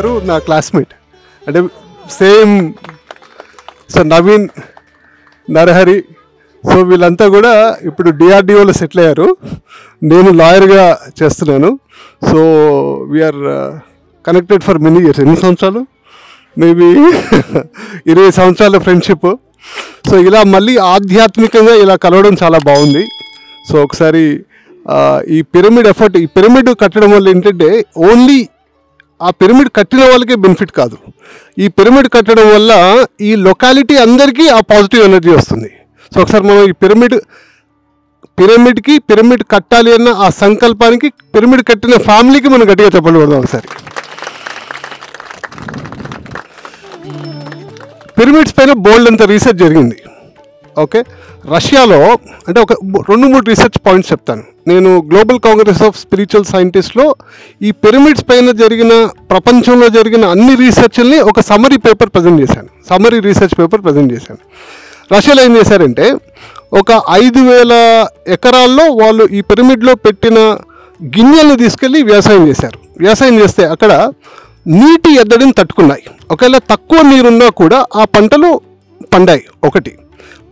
గారు నా క్లాస్మేట్, అంటే same. So Naveen, Narahari, so వీళ్ళంతా కూడా ఇప్పుడు డిఆర్డిఓలో సెటిల్ అయ్యారు. నేను లాయర్గా చేస్తున్నాను. So we're connected for many years. ఎన్ని సంవత్సరాలు? మేబీ 20 సంవత్సరాల ఫ్రెండ్షిప్. సో ఇలా మళ్ళీ ఆధ్యాత్మికంగా ఇలా కలవడం చాలా బాగుంది. సో ఒకసారి ఈ పిరమిడ్ ఎఫర్ట్, ఈ పిరమిడ్ కట్టడం వల్ల ఏంటంటే ఓన్లీ ఆ పిరమిడ్ కట్టిన వాళ్ళకే బెనిఫిట్ కాదు, ఈ పిరమిడ్ కట్టడం వల్ల ఈ లొకాలిటీ అందరికీ ఆ పాజిటివ్ ఎనర్జీ వస్తుంది. సో ఒకసారి మనం ఈ పిరమిడ్ కట్టాలి అన్న ఆ సంకల్పానికి, పిరమిడ్ కట్టిన ఫ్యామిలీకి మనం గట్టిగా చెప్పలు కొడదాం ఒకసారి. పిరమిడ్స్ పైన బోల్డ్ అంత రీసెర్చ్ జరిగింది. ఓకే, రష్యాలో అంటే ఒక 2-3 రీసెర్చ్ పాయింట్స్ చెప్తాను. నేను గ్లోబల్ కాంగ్రెస్ ఆఫ్ స్పిరిచువల్ సైంటిస్ట్లో ఈ పిరమిడ్స్ పైన జరిగిన, ప్రపంచంలో జరిగిన అన్ని రీసెర్చ్ని ఒక సమ్మరీ రీసెర్చ్ పేపర్ ప్రజెంట్ చేశాను. రష్యాలో ఏం చేశారంటే ఒక 5,000 ఎకరాల్లో వాళ్ళు ఈ పిరమిడ్లో పెట్టిన గిన్నెలను తీసుకెళ్ళి వ్యవసాయం చేశారు. వ్యవసాయం చేస్తే అక్కడ నీటి ఎద్దడిని తట్టుకున్నాయి. ఒకవేళ తక్కువ నీరున్నా కూడా ఆ పంటలు పండాయి. ఒకటి,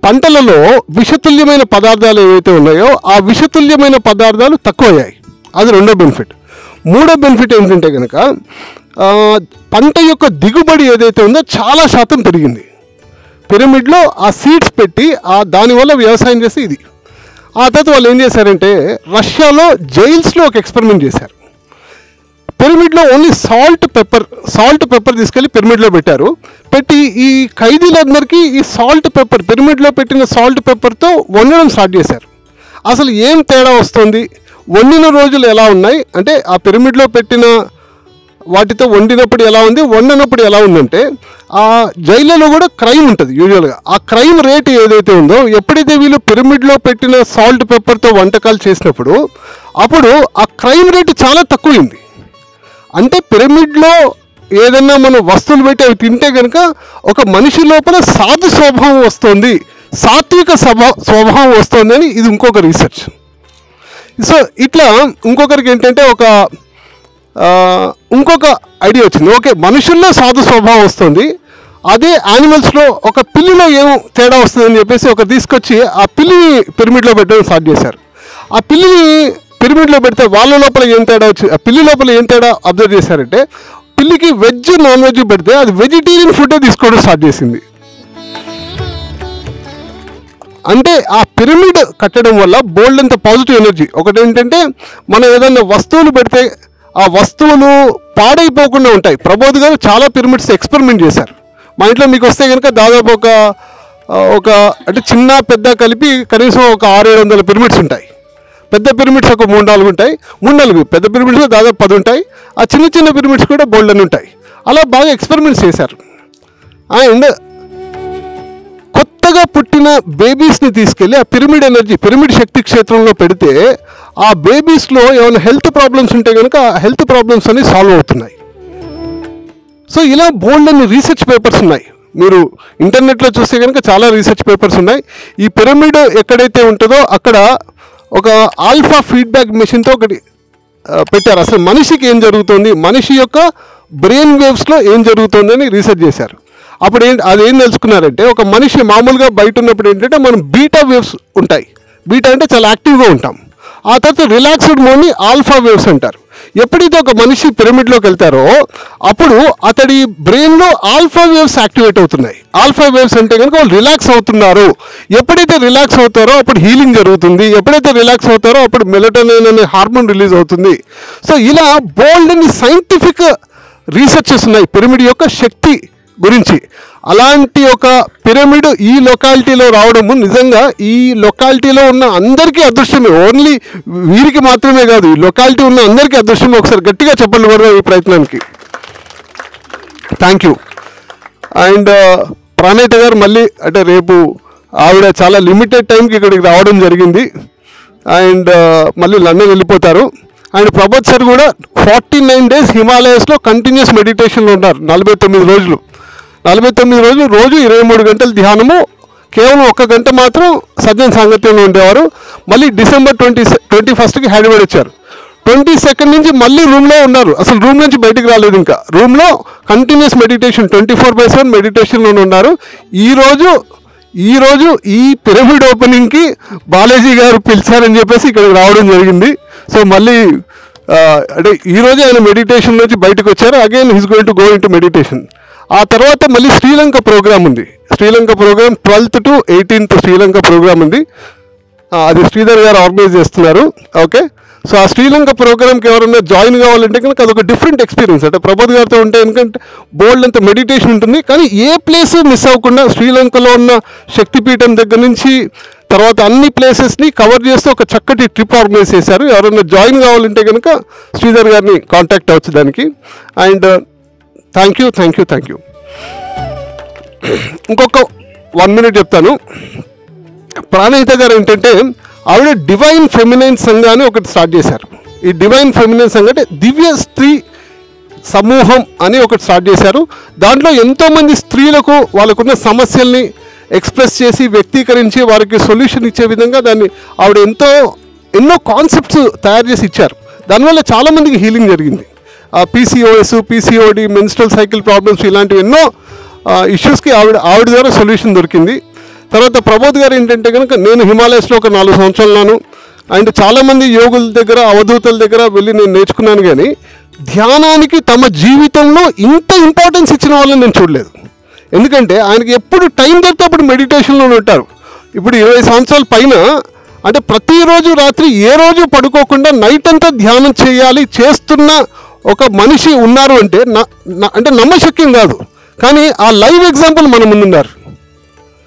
పంటలలో విషతుల్యమైన పదార్థాలు ఏవైతే ఉన్నాయో ఆ విషతుల్యమైన పదార్థాలు తక్కువయ్యాయి. అది రెండో బెనిఫిట్. మూడో బెనిఫిట్ ఏంటంటే కనుక పంట యొక్క దిగుబడి ఏదైతే ఉందో చాలా శాతం పెరిగింది. పిరమిడ్లో ఆ సీడ్స్ పెట్టి దానివల్ల వ్యవసాయం చేసి ఇది. ఆ తర్వాత వాళ్ళు ఏం చేశారంటే రష్యాలో జైల్స్లో ఒక ఎక్స్పెరిమెంట్ చేశారు. పిరమిడ్లో ఓన్లీ సాల్ట్ పెప్పర్ తీసుకెళ్ళి పిరమిడ్లో పెట్టారు. పెట్టి ఈ ఖైదీలందరికీ ఈ సాల్ట్ పెప్పర్, పిరమిడ్లో పెట్టిన సాల్ట్ పెప్పర్తో వండడం స్టార్ట్ చేశారు. అసలు ఏం తేడా వస్తుంది, వండిన రోజులు ఎలా ఉన్నాయి అంటే ఆ పిరమిడ్లో పెట్టిన వాటితో వండినప్పుడు ఎలా ఉంది, వండినప్పుడు ఎలా ఉందంటే ఆ జైళ్ళలో కూడా క్రైమ్ ఉంటుంది యూజువల్గా. ఆ క్రైమ్ రేట్ ఏదైతే ఉందో ఎప్పుడైతే వీళ్ళు పిరమిడ్లో పెట్టిన సాల్ట్ పెప్పర్తో వంటకాలు చేసినప్పుడు అప్పుడు ఆ క్రైమ్ రేటు చాలా తక్కువైంది. అంటే పిరమిడ్లో ఏదన్నా మనం వస్తువులు పెట్టి అవి తింటే కనుక ఒక మనిషి లోపల సాధు స్వభావం వస్తుంది, సాత్విక స్వభావం వస్తుంది అని ఇది ఇంకొక రీసెర్చ్. సో ఇట్లా ఇంకొకరికి ఏంటంటే ఇంకొక ఐడియా వచ్చింది. ఓకే, మనుషుల్లో సాధు స్వభావం వస్తుంది, అదే యానిమల్స్లో ఒక పిల్లిలో ఏం తేడా వస్తుందని చెప్పేసి ఒకరు తీసుకొచ్చి ఆ పిల్లిని పిరమిడ్లో పెట్టడం స్టార్ట్ చేశారు. ఆ పిల్లిని పిరమిడ్లో పెడితే వాళ్ళ లోపల ఏం తేడా వచ్చింది, ఆ పిల్లి లోపల ఏం తేడా అబ్జర్వ్ చేశారంటే పిల్లికి వెజ్, నాన్ వెజ్ పెడితే అది వెజిటేరియన్ ఫుడ్ తీసుకోవడం స్టార్ట్ చేసింది. అంటే ఆ పిరమిడ్ కట్టడం వల్ల బోల్డ్ అంత పాజిటివ్ ఎనర్జీ. ఒకటి ఏంటంటే మనం ఏదైనా వస్తువులు పెడితే ఆ వస్తువులు పాడైపోకుండా ఉంటాయి. ప్రబోధ్ గారు చాలా పిరమిడ్స్ ఎక్స్పెరిమెంట్ చేశారు. మా ఇంట్లో మీకు వస్తే కనుక దాదాపు ఒక అంటే చిన్న పెద్ద కలిపి కనీసం ఒక 600-700 పిరమిడ్స్ ఉంటాయి. పెద్ద పిరమిడ్స్ ఒక 3-4 ఉంటాయి, 3-4 పెద్ద పిరమిడ్స్ దాదాపు 10 ఉంటాయి. ఆ చిన్న చిన్న పిరమిడ్స్ కూడా బోల్డ్ అని ఉంటాయి. అలా బాగా ఎక్స్పెరిమెంట్స్ చేశారు. అండ్ కొత్తగా పుట్టిన బేబీస్ని తీసుకెళ్ళి ఆ పిరమిడ్ శక్తి క్షేత్రంలో పెడితే ఆ బేబీస్లో ఏమైనా హెల్త్ ప్రాబ్లమ్స్ ఉంటే కనుక ఆ హెల్త్ ప్రాబ్లమ్స్ అన్ని సాల్వ్ అవుతున్నాయి. సో ఇలా బోల్డ్ అని రీసెర్చ్ పేపర్స్ ఉన్నాయి. మీరు ఇంటర్నెట్లో చూస్తే కనుక చాలా రీసెర్చ్ పేపర్స్ ఉన్నాయి. ఈ పిరమిడ్ ఎక్కడైతే ఉంటుందో అక్కడ ఒక ఆల్ఫా ఫీడ్బ్యాక్ మెషిన్తో ఒకటి పెట్టారు. అసలు మనిషికి ఏం జరుగుతుంది, మనిషి యొక్క బ్రెయిన్ వేవ్స్లో ఏం జరుగుతుంది అని రీసెర్చ్ చేశారు. అప్పుడు అదేం తెలుసుకున్నారంటే ఒక మనిషి మామూలుగా బయట ఉన్నప్పుడు ఏంటంటే మనం బీటా వేవ్స్ ఉంటాయి. బీటా అంటే చాలా యాక్టివ్గా ఉంటాం. ఆ తర్వాత రిలాక్స్డ్ మోడ్ని ఆల్ఫా వేవ్స్ అంటారు. ఎప్పుడైతే ఒక మనిషి పిరమిడ్లోకి వెళ్తారో అప్పుడు అతడి బ్రెయిన్లో ఆల్ఫా వేవ్స్ యాక్టివేట్ అవుతున్నాయి. ఆల్ఫా వేవ్స్ అంటే కనుక వాళ్ళు రిలాక్స్ అవుతున్నారు. ఎప్పుడైతే రిలాక్స్ అవుతారో అప్పుడు హీలింగ్ జరుగుతుంది. ఎప్పుడైతే రిలాక్స్ అవుతారో అప్పుడు మెలటోనిన్ అనే హార్మోన్ రిలీజ్ అవుతుంది. సో ఇలా బోల్డ్ అని సైంటిఫిక్ రీసెర్చెస్ ఉన్నాయి పిరమిడ్ యొక్క శక్తి గురించి. అలాంటి ఒక పిరమిడ్ ఈ లొకాలిటీలో రావడము నిజంగా ఈ లొకాలిటీలో ఉన్న అందరికీ అదృష్టమే. ఓన్లీ వీరికి మాత్రమే కాదు, ఈ లొకాలిటీ ఉన్న అందరికీ అదృష్టమే. ఒకసారి గట్టిగా చెప్పండి కూడా ఈ ప్రయత్నానికి. Thank you. అండ్ ప్రాణేత గారు మళ్ళీ అంటే రేపు ఆవిడ చాలా లిమిటెడ్ టైంకి ఇక్కడికి రావడం జరిగింది. అండ్ మళ్ళీ లండన్ వెళ్ళిపోతారు. అండ్ ప్రభోత్ సార్ కూడా 49 days హిమాలయస్లో కంటిన్యూస్ మెడిటేషన్లో ఉన్నారు. 49 రోజులు రోజు 23 గంటలు ధ్యానము, కేవలం 1 గంట మాత్రం సజ్జన సాంగత్యంలో ఉండేవారు. మళ్ళీ December 21st హైదరాబాద్ వచ్చారు. 22nd నుంచి మళ్ళీ రూమ్లో ఉన్నారు, అసలు రూమ్ నుంచి బయటికి రాలేదు. ఇంకా రూమ్లో కంటిన్యూస్ మెడిటేషన్ 24/7 మెడిటేషన్లోనే ఉన్నారు. ఈరోజు ఈ పిరమిడ్ ఓపెనింగ్కి బాలాజీ గారు పిలిచారని చెప్పేసి ఇక్కడికి రావడం జరిగింది. సో మళ్ళీ అంటే ఈరోజు ఆయన మెడిటేషన్ నుంచి బయటకు వచ్చారు. Again he's going to go into meditation. ఆ తర్వాత మళ్ళీ శ్రీలంక ప్రోగ్రామ్ ఉంది. Sri Lanka programme 12th to 18th Sri Lanka programme ఉంది. అది శ్రీధర్ గారు ఆర్గనైజ్ చేస్తున్నారు. ఓకే, సో ఆ శ్రీలంక ప్రోగ్రామ్కి ఎవరైనా జాయిన్ కావాలంటే కనుక అదొక డిఫరెంట్ ఎక్స్పీరియన్స్. అంటే ప్రబోధ్ గారితో ఉంటే ఎందుకంటే బోల్డ్ అంత మెడిటేషన్ ఉంటుంది, కానీ ఏ ప్లేస్ మిస్ అవ్వకుండా శ్రీలంకలో ఉన్న శక్తిపీఠం దగ్గర నుంచి తర్వాత అన్ని ప్లేసెస్ని కవర్ చేస్తూ ఒక చక్కటి ట్రిప్ ఆర్గనైజ్ చేశారు. ఎవరైనా జాయిన్ కావాలంటే కనుక శ్రీధర్ గారిని కాంటాక్ట్ అవ్వచ్చు దానికి. And thank you. ఇంకొక 1 minute చెప్తాను. ప్రాణహిత గారు ఏంటంటే ఆవిడ డివైన్ ఫెమినైన్ సంఘాన్ని ఒకటి స్టార్ట్ చేశారు. ఈ డివైన్ ఫెమినైన్ సంఘం అంటే దివ్య స్త్రీ సమూహం అని ఒకటి స్టార్ట్ చేశారు. దాంట్లో ఎంతోమంది స్త్రీలకు వాళ్ళకున్న సమస్యల్ని ఎక్స్ప్రెస్ చేసి వ్యక్తీకరించి వారికి సొల్యూషన్ ఇచ్చే విధంగా దాన్ని ఆవిడ ఎన్నో కాన్సెప్ట్స్ తయారు చేసి ఇచ్చారు. దానివల్ల చాలామందికి హీలింగ్ జరిగింది. PCOS, PCOD, menstrual cycle problems ఇలాంటివి ఎన్నో ఇష్యూస్కి ఆవిడ ద్వారా సొల్యూషన్ దొరికింది. తర్వాత ప్రబోధ్ గారు ఏంటంటే కనుక నేను హిమాలయస్లో ఒక 4 సంవత్సరాలను అండ్ చాలామంది యోగుల దగ్గర అవధూతల దగ్గర వెళ్ళి నేను నేర్చుకున్నాను, కానీ ధ్యానానికి తమ జీవితంలో ఇంత ఇంపార్టెన్స్ ఇచ్చిన వాళ్ళని నేను చూడలేదు. ఎందుకంటే ఆయనకి ఎప్పుడు టైం దొరికితే అప్పుడు మెడిటేషన్లోనే ఉంటారు. ఇప్పుడు 20 సంవత్సరాల పైన అంటే ప్రతిరోజు రాత్రి ఏ రోజు పడుకోకుండా నైట్ అంతా ధ్యానం చేస్తున్న ఒక మనిషి ఉన్నారు అంటే అంటే నమ్మశక్యం కాదు, కానీ ఆ లైవ్ ఎగ్జాంపుల్ మన ముందున్నారు.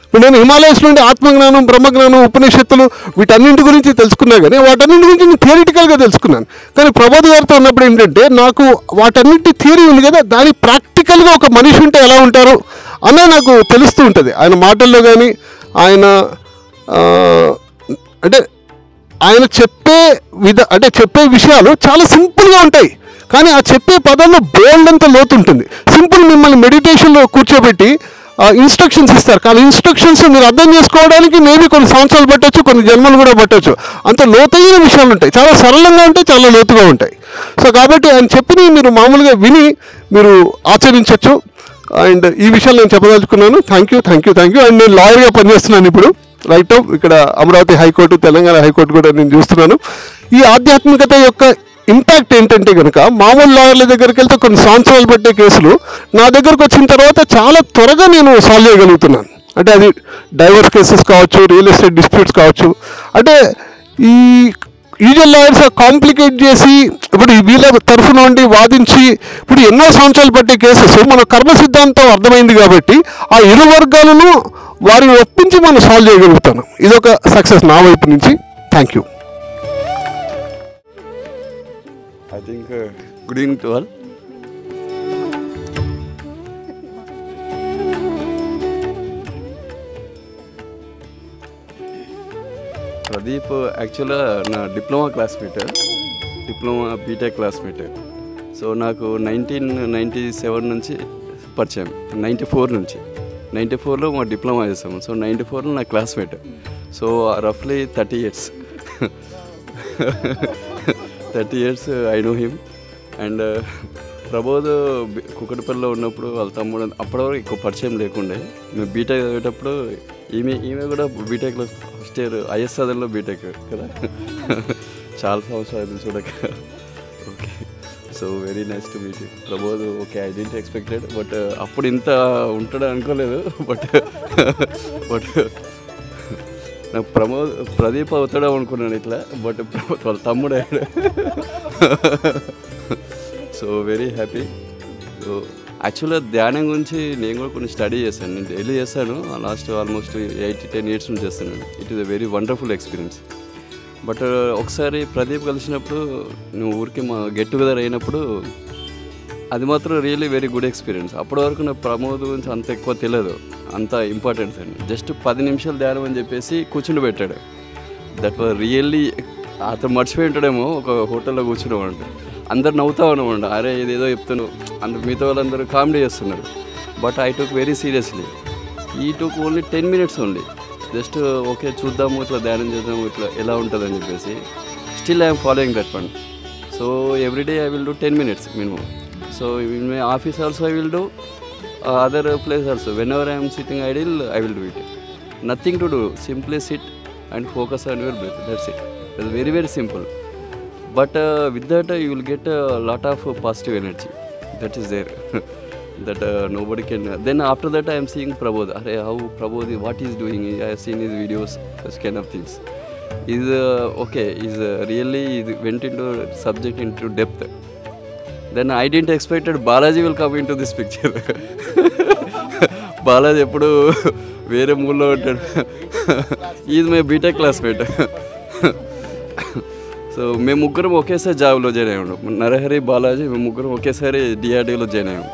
ఇప్పుడు నేను హిమాలయస్ నుండి ఆత్మజ్ఞానం, బ్రహ్మజ్ఞానం, ఉపనిషత్తులు వీటన్నింటి గురించి తెలుసుకున్నా, కానీ వాటన్నింటి గురించి నేను థియరిటికల్గా తెలుసుకున్నాను. కానీ ప్రబోధ్ గారితో ఉన్నప్పుడు ఏంటంటే నాకు వాటన్నింటి థియరీ ఉంది కదా, దాని ప్రాక్టికల్గా ఒక మనిషి ఉంటే ఎలా ఉంటారు అనే నాకు తెలుస్తూ ఉంటుంది. ఆయన మాటల్లో కానీ ఆయన చెప్పే విషయాలు చాలా సింపుల్గా ఉంటాయి, కానీ ఆ చెప్పే పదాల్లో బోల్డ్ అంత లోతు ఉంటుంది. సింపుల్ మిమ్మల్ని మెడిటేషన్లో కూర్చోబెట్టి ఇన్స్ట్రక్షన్స్ ఇస్తారు, కానీ ఇన్స్ట్రక్షన్స్ మీరు అర్థం చేసుకోవడానికి మేబీ కొన్ని సంవత్సరాలు పట్టవచ్చు, కొన్ని జన్మలు కూడా పట్టవచ్చు. అంత లోతైన విషయాలు ఉంటాయి, చాలా సరళంగా ఉంటాయి, చాలా లోతుగా ఉంటాయి. సో కాబట్టి ఆయన చెప్పినవి మీరు మామూలుగా విని మీరు ఆచరించవచ్చు. అండ్ ఈ విషయాలు నేను చెప్పదలుచుకున్నాను. Thank you. అండ్ నేను లాయర్గా పనిచేస్తున్నాను ఇప్పుడు రైట్ నౌ. ఇక్కడ అమరావతి హైకోర్టు, తెలంగాణ హైకోర్టు కూడా నేను చూస్తున్నాను. ఈ ఆధ్యాత్మికత యొక్క ఇంపాక్ట్ ఏంటంటే కనుక మామూలు లాయర్ల దగ్గరికి వెళ్తే కొన్ని సంవత్సరాలు పట్టే కేసులు నా దగ్గరకు వచ్చిన తర్వాత చాలా త్వరగా నేను సాల్వ్ చేయగలుగుతున్నాను. అంటే అది డైవర్స్ కేసెస్ కావచ్చు, రియల్ ఎస్టేట్ డిస్ప్యూట్స్ కావచ్చు. అంటే ఈ యూజువల్ లాయర్స్ కాంప్లికేట్ చేసి ఇప్పుడు వీళ్ళ తరఫు నుండి వాదించి ఇప్పుడు ఎన్నో సంవత్సరాలు పట్టే కేసెస్ మన కర్మ సిద్ధాంతం అర్థమైంది కాబట్టి ఆ ఇరు వర్గాలను వారిని ఒప్పించి మనం సాల్వ్ చేయగలుగుతాను. ఇదొక సక్సెస్ నా వైపు నుంచి. Thank you. I think good evening to all. Pradeep actually na diploma classmate, BTech classmate. So నాకు 1997 నుంచి పరిచయం, 94లో మా డిప్లొమా చేసాము. సో 94లో నా క్లాస్మేట్. సో రఫ్లీ 30 years I know him. And Prabodh కుక్కటిపల్లిలో ఉన్నప్పుడు వాళ్ళ తమ్ముడు అప్పటివరకు ఎక్కువ పరిచయం లేకుండే. మేము బీటెక్ చదివేటప్పుడు ఈమె కూడా బీటెక్లో ఫస్ట్ ఇయర్ ఐఎస్ చదువులో బీటెక్ కదా. చాలా సంవత్సరాలు చూడక. Okay, so very nice to meet you Prabodh. Okay, I didn't expected, but అప్పుడు ఇంత ఉంటాడు అనుకోలేదు. బట్ నాకు ప్రదీప్ అవుతాడు అనుకున్నాను ఇట్లా, బట్ వాళ్ళ తమ్ముడు అయ్యాడు. So very happy. సో యాక్చువల్గా ధ్యానం గురించి నేను కూడా కొన్ని స్టడీ చేశాను. నేను డైలీ చేస్తాను, లాస్ట్ ఆల్మోస్ట్ 8-10 years నుంచి చేస్తున్నాను. It is a very wonderful experience. But ఒకసారి ప్రదీప్ కలిసినప్పుడు, నువ్వు ఊరికి మా గెట్ టుగెదర్ అయినప్పుడు, అది మాత్రం రియల్లీ వెరీ గుడ్ ఎక్స్పీరియన్స్. అప్పటి వరకు నాకు ప్రమోద్ గురించి అంత ఎక్కువ తెలియదు, అంత ఇంపార్టెన్స్ అని. జస్ట్ 10 నిమిషాలు ధ్యానం అని చెప్పేసి కూర్చుని పెట్టాడు. దట్ వాజ్ రియల్లీ, అతను మర్చిపోయి ఉంటాడేమో ఒక హోటల్లో కూర్చున్నామంటే. అందరు నవ్వుతా ఉన్నామంట, అరే ఇదేదో చెప్తున్నావు, అందరు మిగతా వాళ్ళందరూ కామెడీ చేస్తున్నారు. But I took very seriously. ఈ took only 10 minutes only. Just okay చూద్దాము, ఇట్లా ధ్యానం చేద్దాము, ఇట్లా ఎలా ఉంటుందని చెప్పేసి. Still I'm following that one. So every day I will do 10 minutes minimum. So in my office also I will do, other place also. Whenever I am sitting idle, I will do it. Nothing to do, simply sit and focus on your breath. That's it. It's very very simple. But with that you will get a lot of positive energy. That is there. That nobody can. Then after that I am seeing Prabodh. How Prabodh, what he is doing? I have seen his videos, such kind of things. Is okay. Is really went into subject into depth. Then I didn't expect that Balaji will come into this picture. Balaji ఎప్పుడు వేరే మూల్లో ఉంటాడు. Is my BTech classmate. So మేము ముగ్గురం ఒకేసారి జాబ్లో join అయ్యాము. నరహరి, బాలాజీ, మేము ముగ్గురం ఒకేసారి డిఆర్డీలో జాయిన్ అయ్యాము.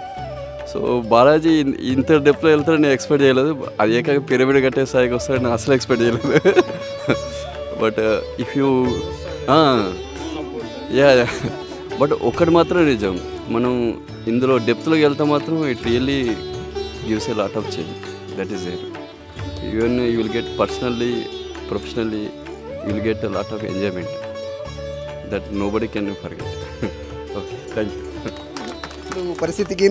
సో బాలాజీ ఇంత డెప్త్లో వెళ్తాడని నేను ఎక్స్పెక్ట్ చేయలేదు. అది ఏకాక పిరమిడ్ కట్టే స్థాయికి వస్తాడని నేను అసలు ఎక్స్పెక్ట్ చేయలేదు. But if you ya but ఒక్కటి మాత్రం నిజం, మనం ఇందులో డెప్త్లోకి వెళ్తే మాత్రం it really gives a lot of change. That is there. Even you will get personally, professionally you will get a lot of enjoyment that nobody can forget. Okay, thank you. పరిస్థితికి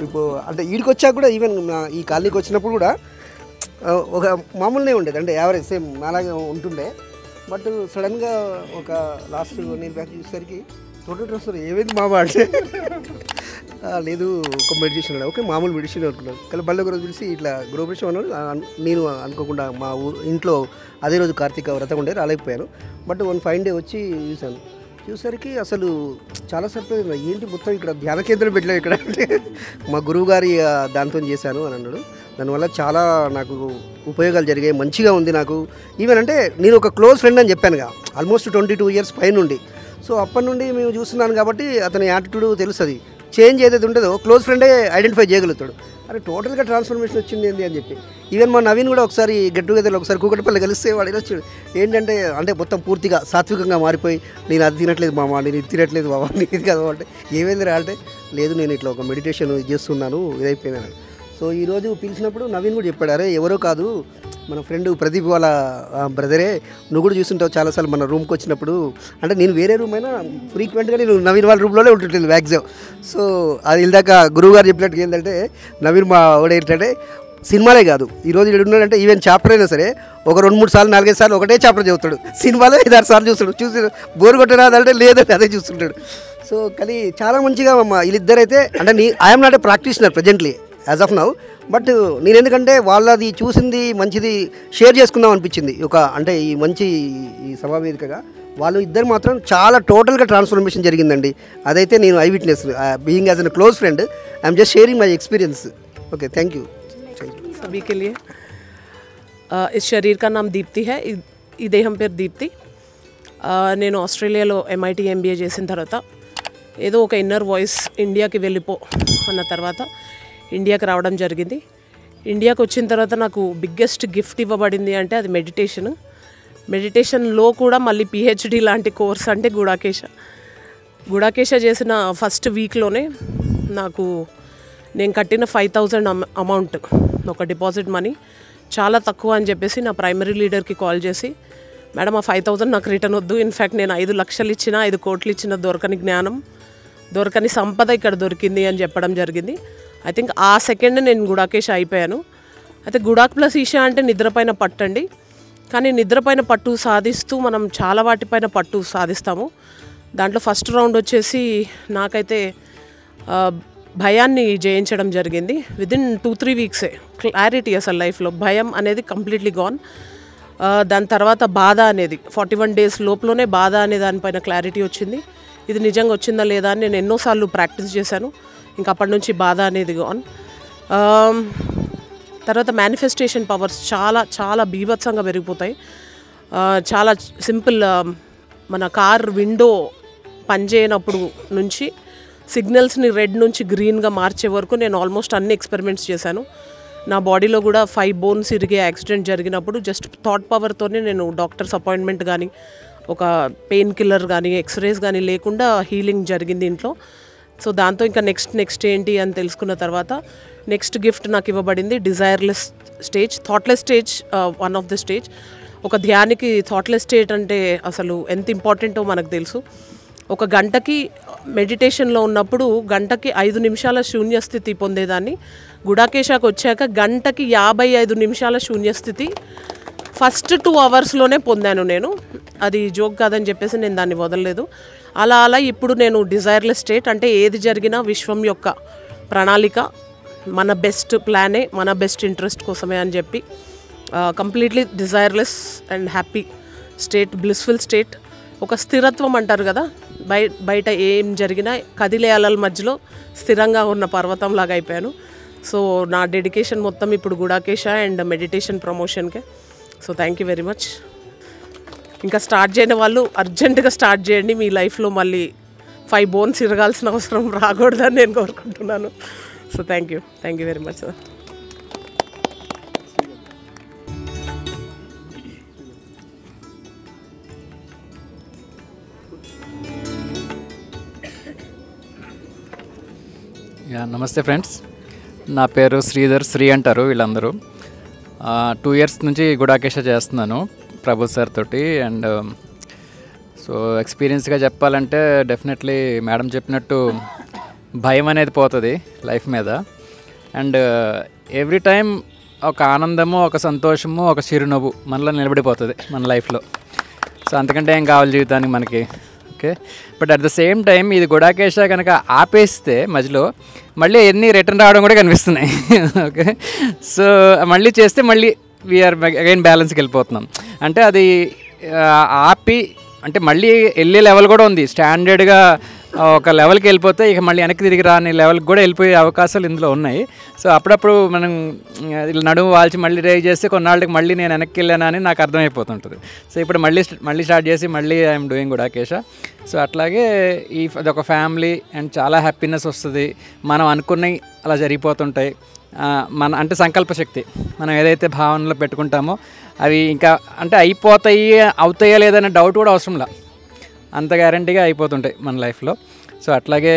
ఇప్పుడు అంటే ఈడికి వచ్చాక కూడా ఈవెన్ ఈ కాలనీకి వచ్చినప్పుడు కూడా ఒక మామూలునే ఉండేది, అంటే యావరేజ్ సేమ్ అలాగే ఉంటుండే. బట్ సడన్గా ఒక లాస్ట్ 1 year బ్యాక్ చూసేసరికి టోటల్ డ్రెస్ ఏమైంది మామ అంటే లేదు ఒక మెడిటేషన్ అన్నాడు. ఓకే, మామూలు మెడిటేషన్ అనుకున్నాను. కానీ బల్ల ఒకరోజు పిలిచి ఇట్లా గృహప్రవేశం అన్నాడు. నేను అనుకోకుండా మా ఇంట్లో అదే రోజు కార్తీక వ్రతం ఉండే రాలేకపోయాను. బట్ 1 fine day వచ్చి చూశాను. చూసరికి అసలు చాలా సర్ప్రైజ్. ఏంటి మొత్తం ఇక్కడ ధ్యాన కేంద్రం పెట్టలేదు ఇక్కడ అంటే మా గురువు గారి దాంతో చేశాను అని అన్నాడు. దానివల్ల చాలా నాకు ఉపయోగాలు జరిగాయి, మంచిగా ఉంది నాకు. ఈవెన్ అంటే నేను ఒక క్లోజ్ ఫ్రెండ్ అని చెప్పానుగా, ఆల్మోస్ట్ 22 years పైనుండి. సో అప్పటి నుండి మేము చూస్తున్నాను కాబట్టి అతని యాటిట్యూడ్ తెలుస్తుంది. చేంజ్ ఏదైతే ఉంటుందో క్లోజ్ ఫ్రెండే ఐడెంటిఫై చేయగలుగుతాడు. అరే టోటల్గా ట్రాన్స్ఫర్మేషన్ వచ్చింది ఏంటి అని చెప్పి. ఈవెన్ మా నవీన్ కూడా ఒకసారి గెట్ టుగెదర్లో ఒకసారి కూకట్పల్లి కలిస్తే వాడు ఇలా వచ్చాడు. ఏంటంటే అంటే మొత్తం పూర్తిగా సాత్వికంగా మారిపోయి, నేను అది తినట్లేదు మామ, నేను ఇది తినట్లేదు మామ, నేను ఇది కదా అంటే ఏమైంది రా అంటే, లేదు నేను ఇట్లా ఒక మెడిటేషన్ చేస్తున్నాను, ఇదైపోయింది. సో ఈరోజు పిలిచినప్పుడు నవీన్ కూడా చెప్పాడు, అరే ఎవరో కాదు మన ఫ్రెండ్ ప్రదీప్ వాళ్ళ బ్రదరే, నువ్వు కూడా చూస్తుంటావు చాలాసార్లు మన రూమ్కి వచ్చినప్పుడు. అంటే నేను వేరే రూమ్ అయినా ఫ్రీక్వెంట్గా నేను నవీన్ వాళ్ళ రూమ్లోనే ఉంటుంటుంది మ్యాక్సిమం. సో అది ఇందాక గురువు గారు చెప్పినట్టుగా ఏంటంటే, నవీన్ మా వాడు ఏంటంటే సినిమాలే కాదు, ఈరోజు ఇక్కడ ఉన్నాడంటే ఈవెన్ చాప్టర్ అయినా సరే ఒక 2-3 సార్లు 4-5 సార్లు ఒకటే చాప్టర్ చదువుతాడు. సినిమాలో 5-6 సార్లు చూస్తాడు. చూసి బోర్ కొట్టరాదంటే లేదంటే అదే చూస్తుంటాడు. సో కానీ చాలా మంచిగా వీళ్ళిద్దరైతే అంటే I'm not a practitioner presently as of now. But నేను ఎందుకంటే వాళ్ళది చూసింది మంచిది షేర్ చేసుకుందాం అనిపించింది ఒక అంటే ఈ మంచి ఈ సభావేదికగా. వాళ్ళు ఇద్దరు మాత్రం చాలా టోటల్గా ట్రాన్స్ఫర్మేషన్ జరిగిందండి. అదైతే నేను I witness being as a close friend I'm just sharing my experience. Okay, thank you सभी के लिए. इस शरीर का नाम दीप्ति है, ఈ దేహం పేరు దీప్తి. నేను ఆస్ట్రేలియాలో MIT MBA చేసిన తర్వాత ఏదో ఒక ఇన్నర్ వాయిస్ ఇండియాకి వెళ్ళిపో అన్న తర్వాత ఇండియాకి రావడం జరిగింది. ఇండియాకి వచ్చిన తర్వాత నాకు బిగ్గెస్ట్ గిఫ్ట్ ఇవ్వబడింది అంటే అది మెడిటేషన్. మెడిటేషన్లో కూడా మళ్ళీ PhD లాంటి కోర్స్ అంటే గుడాకేశ చేసిన ఫస్ట్ వీక్లోనే నాకు నేను కట్టిన 5,000 అమౌంట్ ఒక డిపాజిట్ మనీ చాలా తక్కువ అని చెప్పేసి నా ప్రైమరీ లీడర్కి కాల్ చేసి, మేడం ఆ 5,000 నాకు రిటర్న్ వద్దు, ఇన్ఫ్యాక్ట్ నేను 5 లక్షలు ఇచ్చినా 5 కోట్లు ఇచ్చిన దొరకని జ్ఞానం, దొరకని సంపద ఇక్కడ దొరికింది అని చెప్పడం జరిగింది. ఐ థింక్ ఆ సెకండ్ నేను గుడాకేశ అయిపోయాను. అయితే గుడాక్ ప్లస్ ఈషా అంటే నిద్రపైన పట్టండి, కానీ నిద్రపైన పట్టు సాధిస్తూ మనం చాలా వాటిపైన పట్టు సాధిస్తాము. దాంట్లో ఫస్ట్ రౌండ్ వచ్చేసి నాకైతే భయాన్ని జయించడం జరిగింది. విదిన్ 2-3 వీక్సే క్లారిటీ అసలు లైఫ్లో భయం అనేది కంప్లీట్లీ గాన్. దాని తర్వాత బాధ అనేది 41 days లోపలనే బాధ అనే దానిపైన క్లారిటీ వచ్చింది. ఇది నిజంగా వచ్చిందా లేదా అని నేను ఎన్నోసార్లు ప్రాక్టీస్ చేశాను. ఇంకా అప్పటి నుంచి బాధ అనేది గాన్. తర్వాత మేనిఫెస్టేషన్ పవర్స్ చాలా చాలా బీభత్సంగా పెరిగిపోతాయి. చాలా సింపుల్, మన కార్ విండో పనిచేయనప్పుడు నుంచి సిగ్నల్స్ని రెడ్ నుంచి గ్రీన్గా మార్చే వరకు నేను ఆల్మోస్ట్ అన్ని ఎక్స్పెరిమెంట్స్ చేశాను. నా బాడీలో కూడా 5 bones ఇరిగే యాక్సిడెంట్ జరిగినప్పుడు జస్ట్ థాట్ పవర్తోనే నేను డాక్టర్స్ అపాయింట్మెంట్ కానీ ఒక పెయిన్ కిల్లర్ కానీ ఎక్స్రేస్ కానీ లేకుండా హీలింగ్ జరిగింది ఇంట్లో. సో దాంతో ఇంకా నెక్స్ట్ ఏంటి అని తెలుసుకున్న తర్వాత నెక్స్ట్ గిఫ్ట్ నాకు ఇవ్వబడింది desireless stage, thoughtless stage, one of the stage. ఒక ధ్యానికి థాట్లెస్ స్టేట్ అంటే అసలు ఎంత ఇంపార్టెంటో మనకు తెలుసు. ఒక గంటకి మెడిటేషన్లో ఉన్నప్పుడు గంటకి 5 నిమిషాల శూన్యస్థితి పొందేదాన్ని. గుడాకేశాకు వచ్చాక గంటకి 55 నిమిషాల శూన్యస్థితి ఫస్ట్ 2 అవర్స్లోనే పొందాను నేను. అది జోక్ కాదని చెప్పేసి నేను దాన్ని వదలలేదు. అలా అలా ఇప్పుడు నేను డిజైర్లెస్ స్టేట్, అంటే ఏది జరిగినా విశ్వం యొక్క ప్రణాళిక, మన బెస్ట్ ప్లానే, మన బెస్ట్ ఇంట్రెస్ట్ కోసమే అని చెప్పి completely desireless and happy state, blissful state. ఒక స్థిరత్వం అంటారు కదా, బయట ఏం జరిగినా కదిలే అలల మధ్యలో స్థిరంగా ఉన్న పర్వతం లాగా అయిపోయాను. సో నా డెడికేషన్ మొత్తం ఇప్పుడు గుడాకేశ అండ్ మెడిటేషన్ ప్రమోషన్కే. So thank you very much. ఇంకా స్టార్ట్ చేయని వాళ్ళు అర్జెంటుగా స్టార్ట్ చేయండి. మీ లైఫ్లో మళ్ళీ 5 బోన్స్ ఇరగాల్సిన అవసరం రాకూడదని నేను కోరుకుంటున్నాను. So thank you very much sir. నమస్తే ఫ్రెండ్స్, నా పేరు శ్రీధర్, శ్రీ అంటారు వీళ్ళందరూ. 2 years నుంచి గుడాకేశ చేస్తున్నాను ప్రభు సార్ తోటి. అండ్ సో ఎక్స్పీరియన్స్గా చెప్పాలంటే డెఫినెట్లీ మేడం చెప్పినట్టు భయం అనేది పోతుంది లైఫ్ మీద. అండ్ ఎవ్రీ టైం ఒక ఆనందము, ఒక సంతోషము, ఒక చిరునవ్వు మనలో నిలబడిపోతుంది మన లైఫ్లో. సో అంతకంటే ఏం కావాలి జీవితానికి మనకి. Okay, but at the same time ఇది గుడాకేశ కనుక ఆపేస్తే మధ్యలో మళ్ళీ ఎన్ని రిటర్న్ రావడం కూడా కనిపిస్తున్నాయి. ఓకే, సో మళ్ళీ చేస్తే మళ్ళీ వీఆర్ అగైన్ బ్యాలెన్స్కి వెళ్ళిపోతున్నాం. అంటే అది ఆపి అంటే మళ్ళీ వెళ్ళే లెవెల్ కూడా ఉంది. స్టాండర్డ్గా ఒక లెవెల్కి వెళ్ళిపోతే ఇక మళ్ళీ వెనక్కి తిరిగి రాని లెవెల్కి కూడా వెళ్ళిపోయే అవకాశాలు ఇందులో ఉన్నాయి. సో అప్పుడప్పుడు మనం ఇలా నడుము వాల్చి మళ్ళీ రైజ్ చేస్తే కొన్నాళ్ళకి మళ్ళీ నేను వెనక్కి వెళ్ళానా అని నాకు అర్థమైపోతుంటుంది. సో ఇప్పుడు మళ్ళీ స్టార్ట్ చేసి మళ్ళీ ఐఎమ్ డూయింగ్ గుడాకేశ. సో అట్లాగే అదొక ఫ్యామిలీ అండ్ చాలా హ్యాపీనెస్ వస్తుంది. మనం అనుకున్నవి అలా జరిగిపోతుంటాయి. మన అంటే సంకల్ప శక్తి, మనం ఏదైతే భావనలో పెట్టుకుంటామో అవి ఇంకా అంటే అవుతాయా లేదనే డౌట్ కూడా అవసరంలా, అంత గ్యారంటీగా అయిపోతుంటాయి మన లైఫ్లో. సో అట్లాగే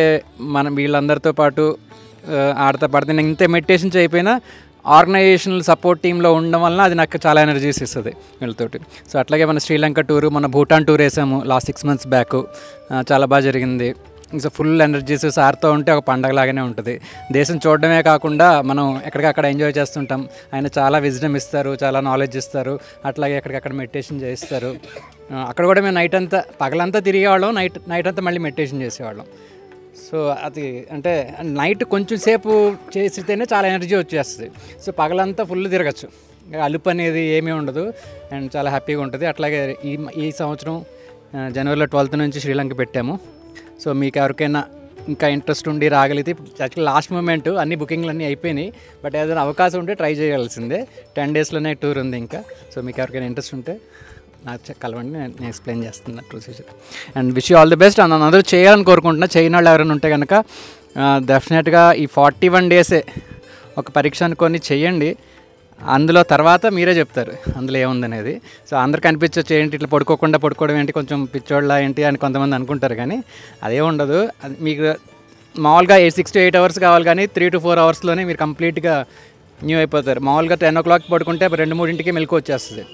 మనం వీళ్ళందరితో పాటు ఆడతా పడితే నేను ఇంత మెడిటేషన్ చేయకపోయినా ఆర్గనైజేషనల్ సపోర్ట్ టీంలో ఉండడం వలన అది నాకు చాలా ఎనర్జీస్ ఇస్తుంది వీళ్ళతోటి. సో అట్లాగే మన శ్రీలంక టూరు, మన భూటాన్ టూర్ వేసాము లాస్ట్ 6 months బ్యాక్. చాలా బాగా జరిగింది. ఇంకా ఫుల్ ఎనర్జీస్ సార్తో ఉంటే ఒక పండగలాగానే ఉంటుంది. దేశం చూడడమే కాకుండా మనం ఎక్కడికక్కడ ఎంజాయ్ చేస్తుంటాం. ఆయన చాలా విజ్డమ్ ఇస్తారు, చాలా నాలెడ్జ్ ఇస్తారు. అట్లాగే ఎక్కడికక్కడ మెడిటేషన్ చేయిస్తారు. అక్కడ కూడా మేము పగలంతా తిరిగేవాళ్ళం, నైట్ అంతా మళ్ళీ మెడిటేషన్ చేసేవాళ్ళం. సో అది అంటే నైట్ కొంచెం సేపు చేసితేనే చాలా ఎనర్జీ వచ్చేస్తుంది. సో పగలంతా ఫుల్ తిరగచ్చు, అలుపు అనేది ఏమీ ఉండదు అండ్ చాలా హ్యాపీగా ఉంటుంది. అట్లాగే ఈ సంవత్సరం జనవరిలో 12th నుంచి శ్రీలంక పెట్టాము. సో మీకు ఎవరికైనా ఇంకా ఇంట్రెస్ట్ ఉండి రాగలిగితే, యాక్చువల్లీ లాస్ట్ మూమెంట్ అన్ని బుకింగ్లు అన్నీ అయిపోయినాయి, బట్ ఏదైనా అవకాశం ఉంటే ట్రై చేయాల్సిందే. 10 daysలోనే టూర్ ఉంది ఇంకా. సో మీకు ఎవరికైనా ఇంట్రెస్ట్ ఉంటే నాకు కలవండి, నేను ఎక్స్ప్లెయిన్ చేస్తున్నా procedure. And wish you all the best. అందరూ చేయాలని కోరుకుంటున్నా. చేయని వాళ్ళు ఎవరైనా ఉంటే కనుక డెఫినెట్గా ఈ 41 days ఒక పరీక్ష అనుకొని చెయ్యండి. అందులో తర్వాత మీరే చెప్తారు అందులో ఏముందనేది. సో అందరికి అనిపించవచ్చు ఏంటి ఇట్లా పడుకోవడం ఏంటి, కొంచెం పిచ్చోళ్ళ ఏంటి అని కొంతమంది అనుకుంటారు, కానీ అదే ఉండదు. అది మీకు మామూలుగా 6 to 8 hours కావాలి, కానీ 3 to 4 hours మీరు కంప్లీట్గా న్యూ అయిపోతారు. మామూలుగా 10 o'clock పడుకుంటే 2-3 మెలకు వచ్చేస్తుంది.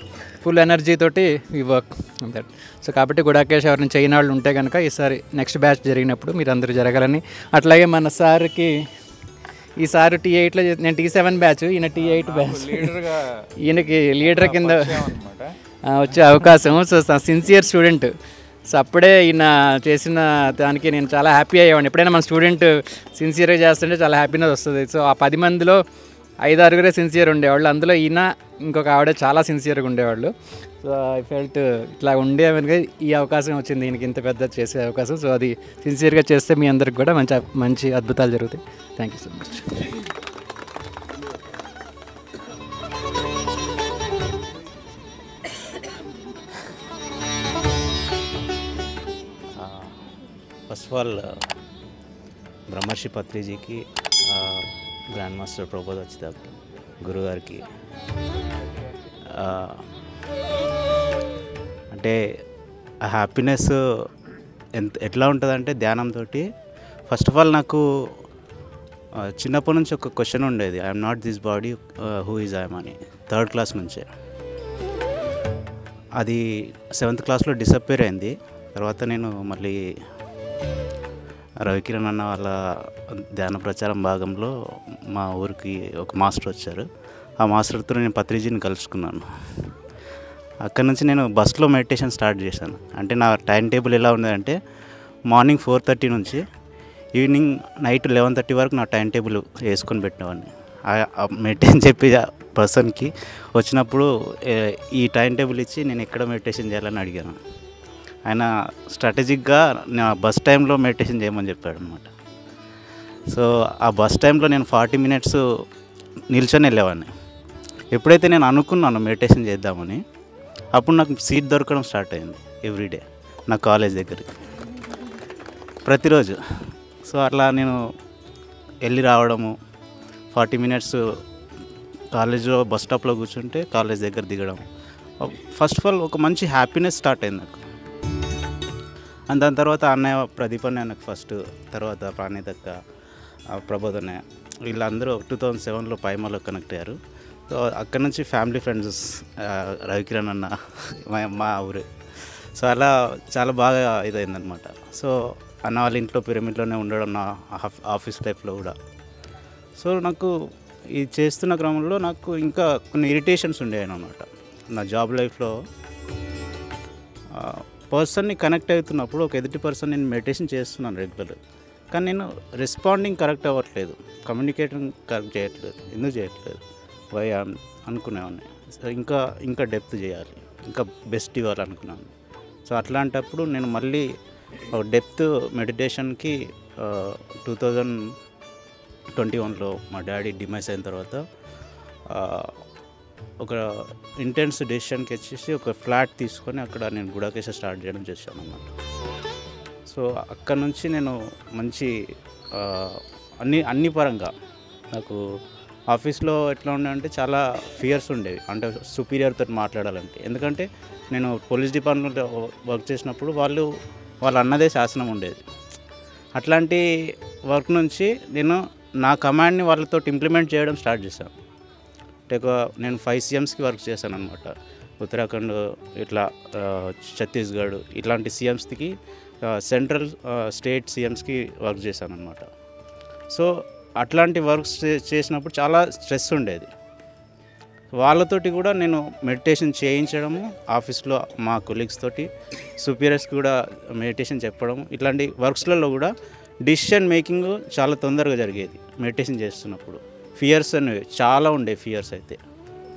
ఫుల్ ఎనర్జీ తోటి ఈ వర్క్ దట్. సో కాబట్టి గుడాకేశ ఎవరిని చేయని వాళ్ళు ఉంటే కనుక ఈసారి నెక్స్ట్ బ్యాచ్ జరిగినప్పుడు మీరు అందరూ జరగాలని. అట్లాగే మన సార్కి ఈసారి T8లో నేను T7 బ్యాచ్, ఈయన T8 బ్యాచ్. ఈయనకి లీడర్ కింద వచ్చే అవకాశం. So sincere student. సో అప్పుడే ఈయన చేసిన దానికి నేను చాలా హ్యాపీ అయ్యేవాడిని. ఎప్పుడైనా మన స్టూడెంట్ సిన్సియర్గా చేస్తుంటే చాలా హ్యాపీనెస్ వస్తుంది. సో ఆ 10 మందిలో 5-6 సిన్సియర్ ఉండేవాళ్ళు. అందులో ఈయన ఇంకొక ఆవిడ చాలా సిన్సియర్గా ఉండేవాళ్ళు. సో ఐ ఫెల్ట్ ఇట్లా ఉండేవనుక ఈ అవకాశం వచ్చింది ఈయనకి, ఇంత పెద్ద చేసే అవకాశం. సో అది సిన్సియర్గా చేస్తే మీ అందరికి కూడా మంచి అద్భుతాలు జరుగుతాయి. Thank you so much. First of all బ్రహ్మర్షి పత్రిజీకి, గ్రాండ్ మాస్టర్ ప్రబోధ్ అచ్యుతాకి, గురుగారికి, అంటే ఆ హ్యాపీనెస్ ఎట్లా ఉంటుందంటే ధ్యానంతో. ఫస్ట్ ఆఫ్ ఆల్ నాకు చిన్నప్పటి నుంచి ఒక క్వశ్చన్ ఉండేది, I'm not this body, who is I'm అని. 3rd class నుంచే. అది 7th classలో డిసప్పేర్ అయింది. తర్వాత నేను మళ్ళీ రవికిరణ్ అన్న వాళ్ళ ధ్యాన ప్రచారం భాగంలో మా ఊరికి ఒక మాస్టర్ వచ్చారు. ఆ మాస్టర్తో నేను పత్రిజీని కలుసుకున్నాను. అక్కడ నుంచి నేను బస్లో మెడిటేషన్ స్టార్ట్ చేశాను. అంటే నా టైం టేబుల్ ఎలా ఉండదంటే మార్నింగ్ 4:30 నుంచి ఈవినింగ్ నైట్ 11:30 వరకు నా టైం టేబుల్ వేసుకొని పెట్టినవాడిని. మెడిటేషన్ చెప్పే పర్సన్కి వచ్చినప్పుడు ఈ టైం టేబుల్ ఇచ్చి నేను ఎక్కడ మెడిటేషన్ చేయాలని అడిగాను. ఆయన స్ట్రాటజిక్గా నా బస్ టైంలో మెడిటేషన్ చేయమని చెప్పాడు అనమాట. సో ఆ బస్ టైంలో నేను 40 మినిట్స్ నిల్చొని వెళ్ళేవాడిని. ఎప్పుడైతే నేను అనుకున్నాను మెడిటేషన్ చేద్దామని, అప్పుడు నాకు సీట్ దొరకడం స్టార్ట్ అయింది ఎవ్రీడే నా కాలేజ్ దగ్గరికి ప్రతిరోజు. సో అట్లా నేను వెళ్ళి రావడము, 40 మినిట్స్ కాలేజ్లో బస్ స్టాప్లో కూర్చుంటే కాలేజ్ దగ్గర దిగడం, ఫస్ట్ ఆఫ్ ఆల్ ఒక మంచి హ్యాపీనెస్ స్టార్ట్ అయింది నాకు. అండ్ దాని తర్వాత అన్నయ్య ప్రదీప్ అన్నయ్య నాకు ఫస్ట్, తర్వాత ప్రాణితక్క, ప్రబోధ్ అన్నయ్య, వీళ్ళందరూ 2007లో పైమాలో కనెక్ట్ అయ్యారు. సో అక్కడ నుంచి ఫ్యామిలీ ఫ్రెండ్స్, రవికిరణ్ అన్న మా ఊరే. సో అలా చాలా బాగా ఇదైందనమాట. సో అన్న వాళ్ళ ఇంట్లో పిరమిడ్లోనే ఉండడం నా ఆఫీస్ లైఫ్లో కూడా. సో నాకు ఇది చేస్తున్న క్రమంలో నాకు ఇంకా కొన్ని ఇరిటేషన్స్ ఉండేవి అనమాట. నా జాబ్ లైఫ్లో పర్సన్ని కనెక్ట్ అవుతున్నప్పుడు ఒక ఎదుటి పర్సన్ నేను మెడిటేషన్ చేస్తున్నాను రెగ్యులర్, కానీ నేను రెస్పాండింగ్ కరెక్ట్ అవ్వట్లేదు, కమ్యూనికేటింగ్ కరెక్ట్ చేయట్లేదు. ఎందుకు చేయట్లేదు వై అనుకునేవాడిని. ఇంకా డెప్త్ చేయాలి, ఇంకా బెస్ట్ ఇవ్వాలనుకున్నాను. సో అట్లాంటప్పుడు నేను మళ్ళీ డెప్త్ మెడిటేషన్కి 2021లో మా డాడీ డిమైస్ అయిన తర్వాత ఒక ఇంటెన్స్ డెసిషన్కి వచ్చేసి ఒక ఫ్లాట్ తీసుకొని అక్కడ నేను గుడాకేశ స్టార్ట్ చేయడం చేశాను అన్నమాట. సో అక్కడ నుంచి నేను మంచి అన్ని పరంగా నాకు ఆఫీస్లో ఎట్లా ఉండే అంటే చాలా ఫియర్స్ ఉండేవి, అంటే సుపీరియర్తో మాట్లాడాలంటే. ఎందుకంటే నేను పోలీస్ డిపార్ట్మెంట్లో వర్క్ చేసినప్పుడు వాళ్ళు అన్నదే శాసనం ఉండేది. అట్లాంటి వర్క్ నుంచి నేను నా కమాండ్ని వాళ్ళతో ఇంప్లిమెంట్ చేయడం స్టార్ట్ చేశాను. అంటే నేను 5 CMస్కి వర్క్ చేశాను అనమాట. ఉత్తరాఖండ్, ఇట్లా ఛత్తీస్గఢ్, ఇట్లాంటి CMస్కి, సెంట్రల్ స్టేట్ CMస్కి వర్క్ చేశాను అనమాట. సో అట్లాంటి వర్క్స్ చేసినప్పుడు చాలా స్ట్రెస్ ఉండేది. వాళ్ళతోటి కూడా నేను మెడిటేషన్ చేయించడము, ఆఫీస్లో మా కొలీగ్స్ తోటి, సుపీరియర్స్కి కూడా మెడిటేషన్ చెప్పడం, ఇట్లాంటి వర్క్స్లలో కూడా డిసిషన్ మేకింగ్ చాలా తొందరగా జరిగేది మెడిటేషన్ చేస్తున్నప్పుడు. ఫియర్స్ అనేవి చాలా ఉండే,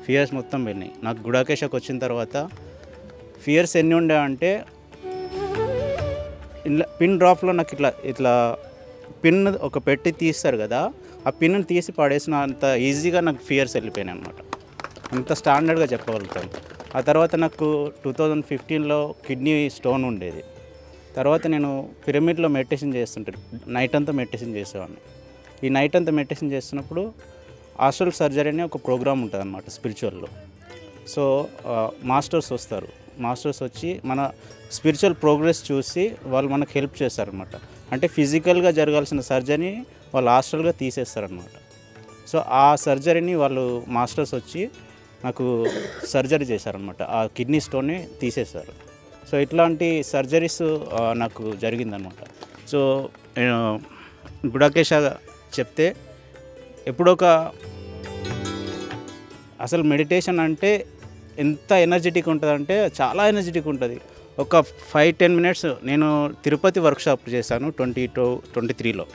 ఫియర్స్ మొత్తం వెళ్ళినాయి. నాకు గుడాకేశకు వచ్చిన తర్వాత ఫియర్స్ ఎన్ని ఉండే అంటే ఇలా పిన్ డ్రాప్లో నాకు ఇట్లా పిన్ ఒక పెట్టి తీస్తారు కదా, ఆ పిన్ను తీసి పడేసిన అంత ఈజీగా నాకు ఫియర్స్ వెళ్ళిపోయినాయి అనమాట. అంత స్టాండర్డ్గా చెప్పగలుగుతాను. ఆ తర్వాత నాకు 2015లో కిడ్నీ స్టోన్ ఉండేది. తర్వాత నేను పిరమిడ్లో మెడిటేషన్ చేస్తుంటాను, నైట్ అంతా మెడిటేషన్ చేసేవాడిని. ఈ నైట్ అంతా మెడిటేషన్ చేస్తున్నప్పుడు ఆస్ట్రల్ సర్జరీ అనే ఒక ప్రోగ్రామ్ ఉంటుంది అన్నమాట స్పిరిచువల్లో. సో మాస్టర్స్ వస్తారు, మాస్టర్స్ వచ్చి మన స్పిరిచువల్ ప్రోగ్రెస్ చూసి వాళ్ళు మనకు హెల్ప్ చేస్తారనమాట. అంటే ఫిజికల్గా జరగాల్సిన సర్జరీని వాళ్ళు ఆస్ట్రల్గా తీసేస్తారనమాట. సో ఆ సర్జరీని వాళ్ళు మాస్టర్స్ వచ్చి నాకు సర్జరీ చేశారనమాట, ఆ కిడ్నీ స్టోన్ని తీసేశారు. సో ఇట్లాంటి సర్జరీస్ నాకు జరిగిందనమాట. సో గుడాకేశ చెప్తే అసలు మెడిటేషన్ అంటే ఎంత ఎనర్జెటిక్ ఉంటుందంటే చాలా ఎనర్జెటిక్ ఉంటుంది. ఒక 5-10 మినిట్స్ నేను తిరుపతి వర్క్షాప్ చేశాను 2023లో.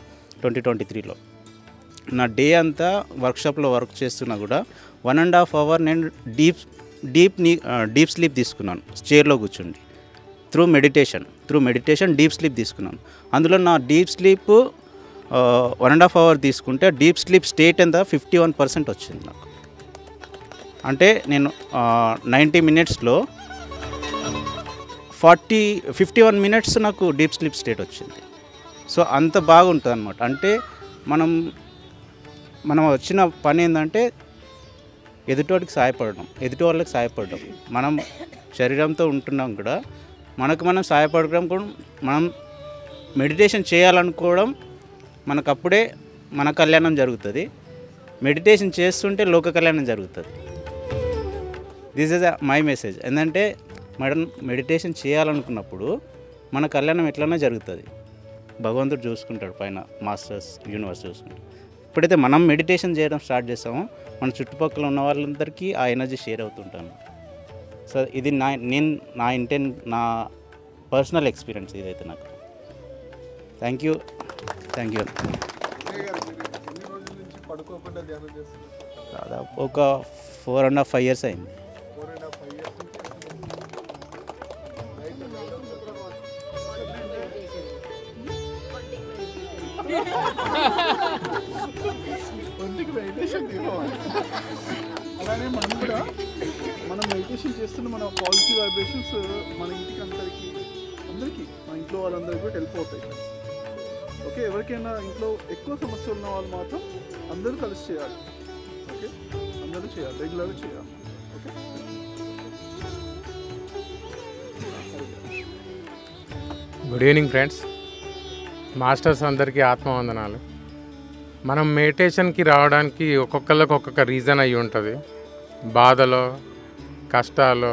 నా డే అంతా వర్క్షాప్లో వర్క్ చేస్తున్నా కూడా 1.5 అవర్ నేను డీప్ స్లీప్ తీసుకున్నాను. చైర్లో కూర్చుండి త్రూ మెడిటేషన్ డీప్ స్లీప్ తీసుకున్నాను. అందులో నా డీప్ స్లీప్ 1.5 అవర్ తీసుకుంటే డీప్ స్లీప్ స్టేట్ ఎంత 51% వచ్చింది నాకు. అంటే నేను 90 మినిట్స్లో 51 మినిట్స్ నాకు డీప్ స్లీప్ స్టేట్ వచ్చింది. సో అంత బాగుంటుంది అనమాట. అంటే మనం వచ్చిన పని ఏంటంటే ఎదుటి వాళ్ళకి సాయపడడం. మనం శరీరంతో ఉంటున్నాం కూడా మనకు మనం సాయపడడం కూడా, మనం మెడిటేషన్ చేయాలనుకోవడం మనకప్పుడే మన కళ్యాణం జరుగుతుంది. మెడిటేషన్ చేస్తుంటే లోక కళ్యాణం జరుగుతుంది. This is my message. ఏంటంటే మనం మెడిటేషన్ చేయాలనుకున్నప్పుడు మన కళ్యాణం ఎట్లనే జరుగుతుంది. భగవంతుడు చూసుకుంటాడు పైన, మాస్టర్స్, యూనివర్స్ చూసుకుంటాడు. ఎప్పుడైతే మనం మెడిటేషన్ చేయడం స్టార్ట్ చేస్తామో మన చుట్టుపక్కల ఉన్న వాళ్ళందరికీ ఆ ఎనర్జీ షేర్ అవుతుంటాను. సో ఇది నా పర్సనల్ ఎక్స్పీరియన్స్ ఇదైతే నాకు. Thank you. దాదాపు ఒక 4.5 years అయింది. అలానే మనం మెడిటేషన్ చేస్తున్న మన పాజిటివ్ వైబ్రేషన్స్ మన ఇంటికి అందరికీ మన ఇంట్లో వాళ్ళందరికీ కూడా హెల్ప్ అవుతాయి. ఓకే, ఎవరికైనా ఇంట్లో ఎక్కువ సమస్యలు ఉన్న వాళ్ళు మాత్రం అందరూ కలిసి చేయాలి. ఓకే, అందరూ చేయాలి, రెగ్యులర్గా చేయాలి. Okay, good evening friends. Masters అందరికీ ఆత్మవందనాలు. మనం మెడిటేషన్కి రావడానికి ఒక్కొక్కరికి ఒక్కొక్క రీజన్ అయి ఉంటుంది. బాధలో, కష్టాలు,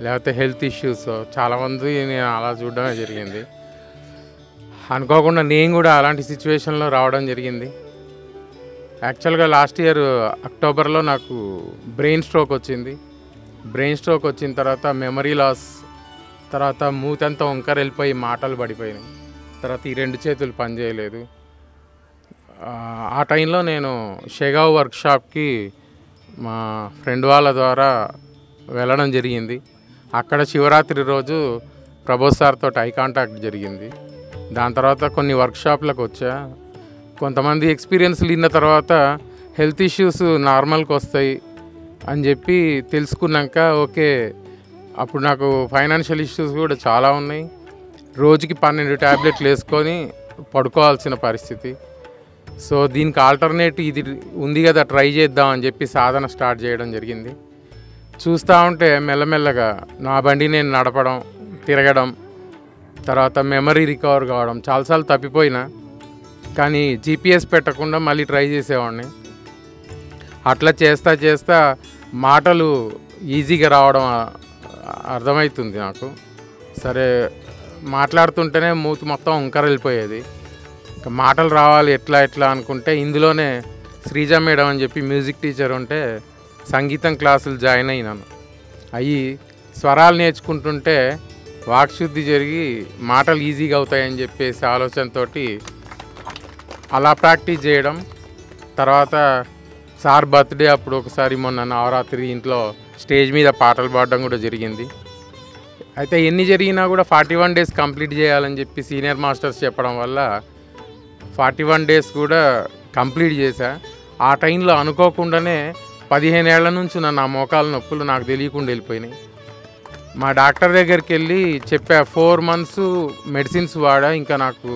లేకపోతే హెల్త్ ఇష్యూస్. చాలామంది నేను అలా చూడడమే జరిగింది. అనుకోకుండా నేను కూడా అలాంటి సిచ్యువేషన్లో రావడం జరిగింది. యాక్చువల్గా లాస్ట్ ఇయర్ అక్టోబర్లో నాకు బ్రెయిన్ స్ట్రోక్ వచ్చింది. బ్రెయిన్ స్ట్రోక్ వచ్చిన తర్వాత మెమరీ లాస్, తర్వాత మూతంతా వంకర వెళ్ళిపోయి మాటలు పడిపోయినాయి. తర్వాత ఈ 2 చేతులు పనిచేయలేదు. ఆ టైంలో నేను షెగావ్ వర్క్షాప్కి మా ఫ్రెండ్ వాళ్ళ ద్వారా వెళ్ళడం జరిగింది. అక్కడ శివరాత్రి రోజు ప్రభోస్ సార్తో ఐ కాంటాక్ట్ జరిగింది. దాని తర్వాత కొన్ని వర్క్షాప్లకు వచ్చా. కొంతమంది ఎక్స్పీరియన్స్లు విన్న తర్వాత హెల్త్ ఇష్యూస్ నార్మల్కి వస్తాయి అని చెప్పి తెలుసుకున్నాక ఓకే. అప్పుడు నాకు ఫైనాన్షియల్ ఇష్యూస్ కూడా చాలా ఉన్నాయి. రోజుకి 12 ట్యాబ్లెట్లు వేసుకొని పడుకోవాల్సిన పరిస్థితి. సో దీనికి ఆల్టర్నేట్ ఇది ఉంది కదా, ట్రై చేద్దాం అని చెప్పి సాధన స్టార్ట్ చేయడం జరిగింది. చూస్తూ ఉంటే మెల్లమెల్లగా నా బండి నేను నడపడం, తిరగడం, తర్వాత మెమరీ రికవర్ కావడం. చాలాసార్లు తప్పిపోయినా కానీ జీపీఎస్ పెట్టకుండా మళ్ళీ ట్రై చేసేవాడిని. అట్లా చేస్తా మాటలు ఈజీగా రావడం అర్థమవుతుంది నాకు. సరే, మాట్లాడుతుంటేనే మూతి మొత్తం వంకర వెళ్ళిపోయేది. ఇంకా మాటలు రావాలి ఎట్లా అనుకుంటే ఇందులోనే శ్రీజ మేడం అని చెప్పి మ్యూజిక్ టీచర్ ఉంటే సంగీతం క్లాసులు జాయిన్ అయినాను. అవి స్వరాలు నేర్చుకుంటుంటే వాక్శుద్ధి జరిగి మాటలు ఈజీగా అవుతాయని చెప్పేసి ఆలోచనతో అలా ప్రాక్టీస్ చేయడం. తర్వాత సార్ బర్త్డే అప్పుడు ఒకసారి మొన్న నవరాత్రి ఇంట్లో స్టేజ్ మీద పాటలు పాడడం కూడా జరిగింది. అయితే ఎన్ని జరిగినా కూడా 41 days కంప్లీట్ చేయాలని చెప్పి సీనియర్ మాస్టర్స్ చెప్పడం వల్ల 41 days కూడా కంప్లీట్ చేశా. ఆ టైంలో అనుకోకుండానే 15 ఏళ్ల నుంచి నా మోకాల నొప్పులు నాకు తెలియకుండా వెళ్ళిపోయినాయి. మా డాక్టర్ దగ్గరికి వెళ్ళి చెప్పా, 4 months మెడిసిన్స్ వాడా, ఇంకా నాకు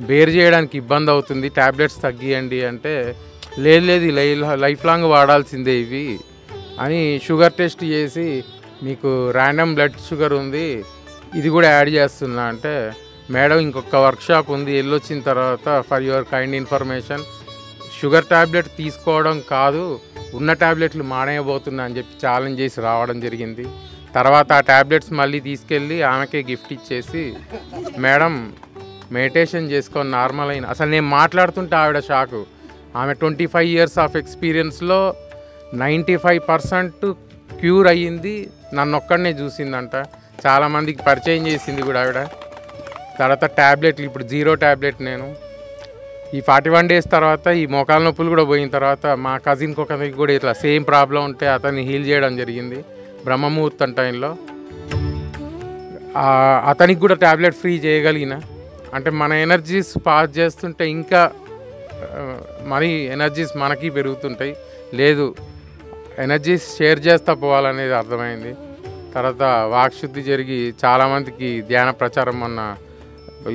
బేర్ చేయడానికి ఇబ్బంది అవుతుంది, ట్యాబ్లెట్స్ తగ్గియండి అంటే లేదు లైఫ్ లాంగ్ వాడాల్సిందే ఇవి అని షుగర్ టెస్ట్ చేసి మీకు ర్యాండమ్ బ్లడ్ షుగర్ ఉంది, ఇది కూడా యాడ్ చేస్తున్నా అంటే, మేడం ఇంకొక వర్క్షాప్ ఉంది, వెళ్ళొచ్చిన తర్వాత for your kind information sugar tablet తీసుకోవడం కాదు, ఉన్న ట్యాబ్లెట్లు మానేయబోతున్నా అని చెప్పి ఛాలెంజ్ చేసి రావడం జరిగింది. తర్వాత ఆ ట్యాబ్లెట్స్ మళ్ళీ తీసుకెళ్ళి ఆమెకే గిఫ్ట్ ఇచ్చేసి, మేడం మెడిటేషన్ చేసుకొని నార్మల్ అయిన. అసలు నేను మాట్లాడుతుంటే ఆవిడ షాకు. ఆమె 25 years ఆఫ్ ఎక్స్పీరియన్స్లో 95% క్యూర్ అయ్యింది. నన్ను ఒక్కడనే చూసిందంట. చాలామందికి పరిచయం చేసింది కూడా ఆవిడ. తర్వాత ట్యాబ్లెట్లు ఇప్పుడు 0 ట్యాబ్లెట్ నేను. ఈ 41 days తర్వాత ఈ మోకాల నొప్పులు కూడా పోయిన తర్వాత మా కజిన్కి ఒకరికి కూడా ఇట్లా సేమ్ ప్రాబ్లం ఉంటే అతన్ని హీల్ చేయడం జరిగింది బ్రహ్మముహూర్తం టైంలో. అతనికి కూడా ట్యాబ్లెట్ ఫ్రీ చేయగలిగిన. అంటే మన ఎనర్జీస్ పాస్ చేస్తుంటే ఇంకా మరి ఎనర్జీస్ మనకి పెరుగుతుంటాయి. లేదు, ఎనర్జీస్ షేర్ చేస్తూ పోవాలనేది అర్థమైంది. తర్వాత వాక్శుద్ధి జరిగి చాలామందికి ధ్యాన ప్రచారం మొన్న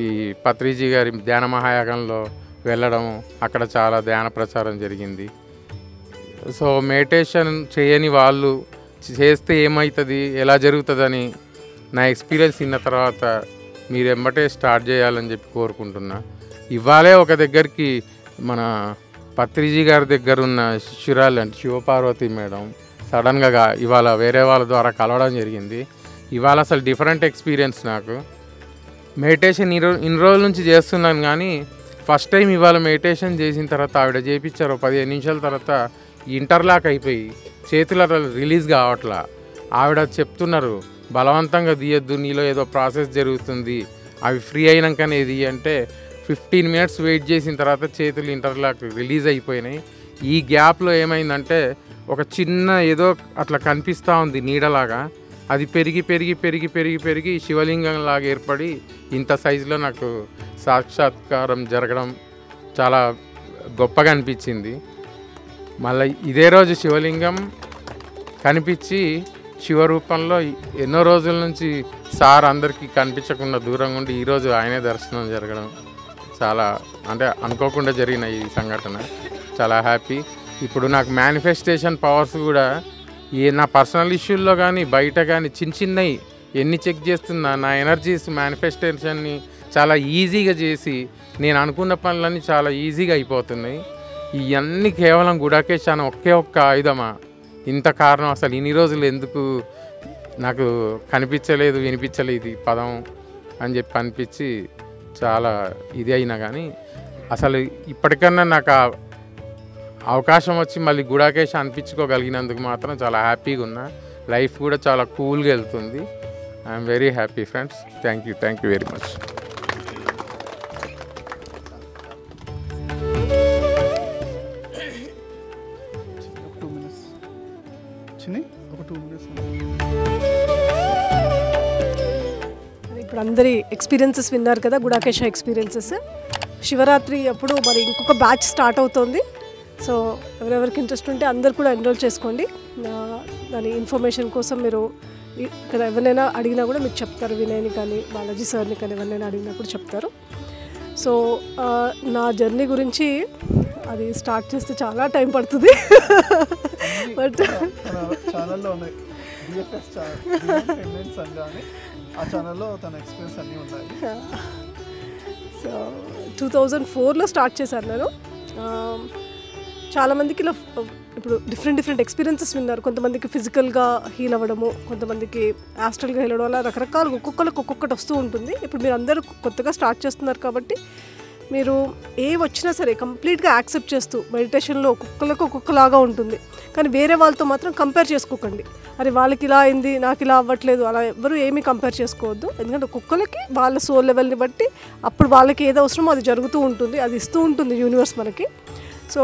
ఈ పత్రిజీ గారి ధ్యాన మహాయాగంలో వెళ్ళడం, అక్కడ చాలా ధ్యాన ప్రచారం జరిగింది. సో మెడిటేషన్ చేయని వాళ్ళు చేస్తే ఏమవుతుంది, ఎలా జరుగుతుందని నా ఎక్స్పీరియన్స్ విన్న తర్వాత మీరు ఎమ్మటే స్టార్ట్ చేయాలని చెప్పి కోరుకుంటున్నా. ఇవాళే ఒక దగ్గరికి మన పత్రిజీ గారి దగ్గర ఉన్న శిష్యురాలు అంటే శివపార్వతి మేడం సడన్గా ఇవాళ వేరే వాళ్ళ ద్వారా కలవడం జరిగింది. ఇవాళ అసలు డిఫరెంట్ ఎక్స్పీరియన్స్ నాకు. మెడిటేషన్ ఇన్ని రోజుల నుంచి చేస్తున్నాను, కానీ ఫస్ట్ టైం ఇవాళ మెడిటేషన్ చేసిన తర్వాత ఆవిడ చేయించారు. 15 నిమిషాల తర్వాత ఇంటర్లాక్ అయిపోయి చేతుల రిలీజ్ కావట్లా. ఆవిడ చెప్తున్నారు బలవంతంగా తీయద్దు, నీలో ఏదో ప్రాసెస్ జరుగుతుంది, అవి ఫ్రీ అయినాకనే ఇది అంటే 15 మినిట్స్ వెయిట్ చేసిన తర్వాత చేతులు ఇంటర్లాక్ రిలీజ్ అయిపోయినాయి. ఈ గ్యాప్లో ఏమైందంటే ఒక చిన్న ఏదో అట్లా కనిపిస్తూ ఉంది నీడలాగా, అది పెరిగి పెరిగి పెరిగి పెరిగి పెరిగి శివలింగం లాగా ఏర్పడి ఇంత సైజులో నాకు సాక్షాత్కారం జరగడం చాలా గొప్పగా అనిపించింది. మళ్ళీ ఇదే రోజు శివలింగం కనిపించి శివరూపంలో ఎన్నో రోజుల నుంచి సార్ అందరికీ కనిపించకుండా దూరంగా ఉండి ఈరోజు ఆయనే దర్శనం జరగడం చాలా అంటే అనుకోకుండా జరిగిన ఈ సంఘటన. చాలా హ్యాపీ. ఇప్పుడు నాకు మేనిఫెస్టేషన్ పవర్స్ కూడా నా పర్సనల్ ఇష్యూల్లో కానీ బయట కానీ చిన్నవి ఎన్ని చెక్ చేస్తున్నా నా ఎనర్జీస్ మేనిఫెస్టేషన్ని చాలా ఈజీగా చేసి నేను అనుకున్న పనులన్నీ చాలా ఈజీగా అయిపోతున్నాయి. ఇవన్నీ కేవలం గుడాకేష్ అనే ఒక్క ఆయుధమా? ఇంత కారణం అసలు ఇన్ని రోజులు ఎందుకు నాకు కనిపించలేదు, వినిపించలేదు ఈ పదం అని చెప్పి అనిపించి చాలా ఇది అయినా కానీ అసలు ఇప్పటికన్నా నాకు అవకాశం వచ్చి మళ్ళీ గుడాకేష్ అనిపించుకోగలిగినందుకు మాత్రం చాలా హ్యాపీగా ఉన్నా. లైఫ్ కూడా చాలా కూల్గా వెళ్తుంది. I'm very happy friends. Thank you very much. ఇప్పుడు అందరి ఎక్స్పీరియన్సెస్ విన్నారు కదా, గుడాకేశ ఎక్స్పీరియన్సెస్. శివరాత్రి అప్పుడు మరి ఇంకొక బ్యాచ్ స్టార్ట్ అవుతుంది. సో ఎవరెవరికి ఇంట్రెస్ట్ ఉంటే అందరు కూడా ఎన్రోల్ చేసుకోండి. దాని ఇన్ఫర్మేషన్ కోసం మీరు ఇక్కడ ఎవరినైనా అడిగినా కూడా మీకు చెప్తారు. వినయ్ని కానీ బాలాజీ సార్ని కానీ ఎవరినైనా అడిగినా కూడా చెప్తారు. సో నా జర్నీ గురించి అది స్టార్ట్ చేస్తే చాలా టైం పడుతుంది. బట్ ఛానల్లో ఉన్నాయి ఆ ఛానల్లో తన ఎక్స్పీరియన్స్ అన్నీ ఉన్నాయి. సో 2004లో స్టార్ట్ చేశాను నేను. చాలామందికి ఇలా ఇప్పుడు డిఫరెంట్ ఎక్స్పీరియన్సెస్ విన్నారు. కొంతమందికి ఫిజికల్గా హీల్ అవ్వడము, కొంతమందికి యాస్ట్రల్గా హీల్ అవ్వడం, అలా రకరకాలు ఒక్కొక్కటి వస్తూ ఉంటుంది. ఇప్పుడు మీరు అందరూ కొత్తగా స్టార్ట్ చేస్తున్నారు కాబట్టి మీరు ఏ వచ్చినా సరే కంప్లీట్గా యాక్సెప్ట్ చేస్తూ మెడిటేషన్లో ఒక్కొక్కలాగా ఉంటుంది. కానీ వేరే వాళ్ళతో మాత్రం కంపేర్ చేసుకోకండి. అరే వాళ్ళకి ఇలా అయింది నాకు ఇలా అవ్వట్లేదు, అలా ఎవరు ఏమీ కంపేర్ చేసుకోవద్దు. ఎందుకంటే ఒక్కొక్కరికి వాళ్ళ సోల్ లెవెల్ని బట్టి అప్పుడు వాళ్ళకి ఏది అవసరమో అది జరుగుతూ ఉంటుంది, అది ఇస్తూ ఉంటుంది యూనివర్స్ మనకి. సో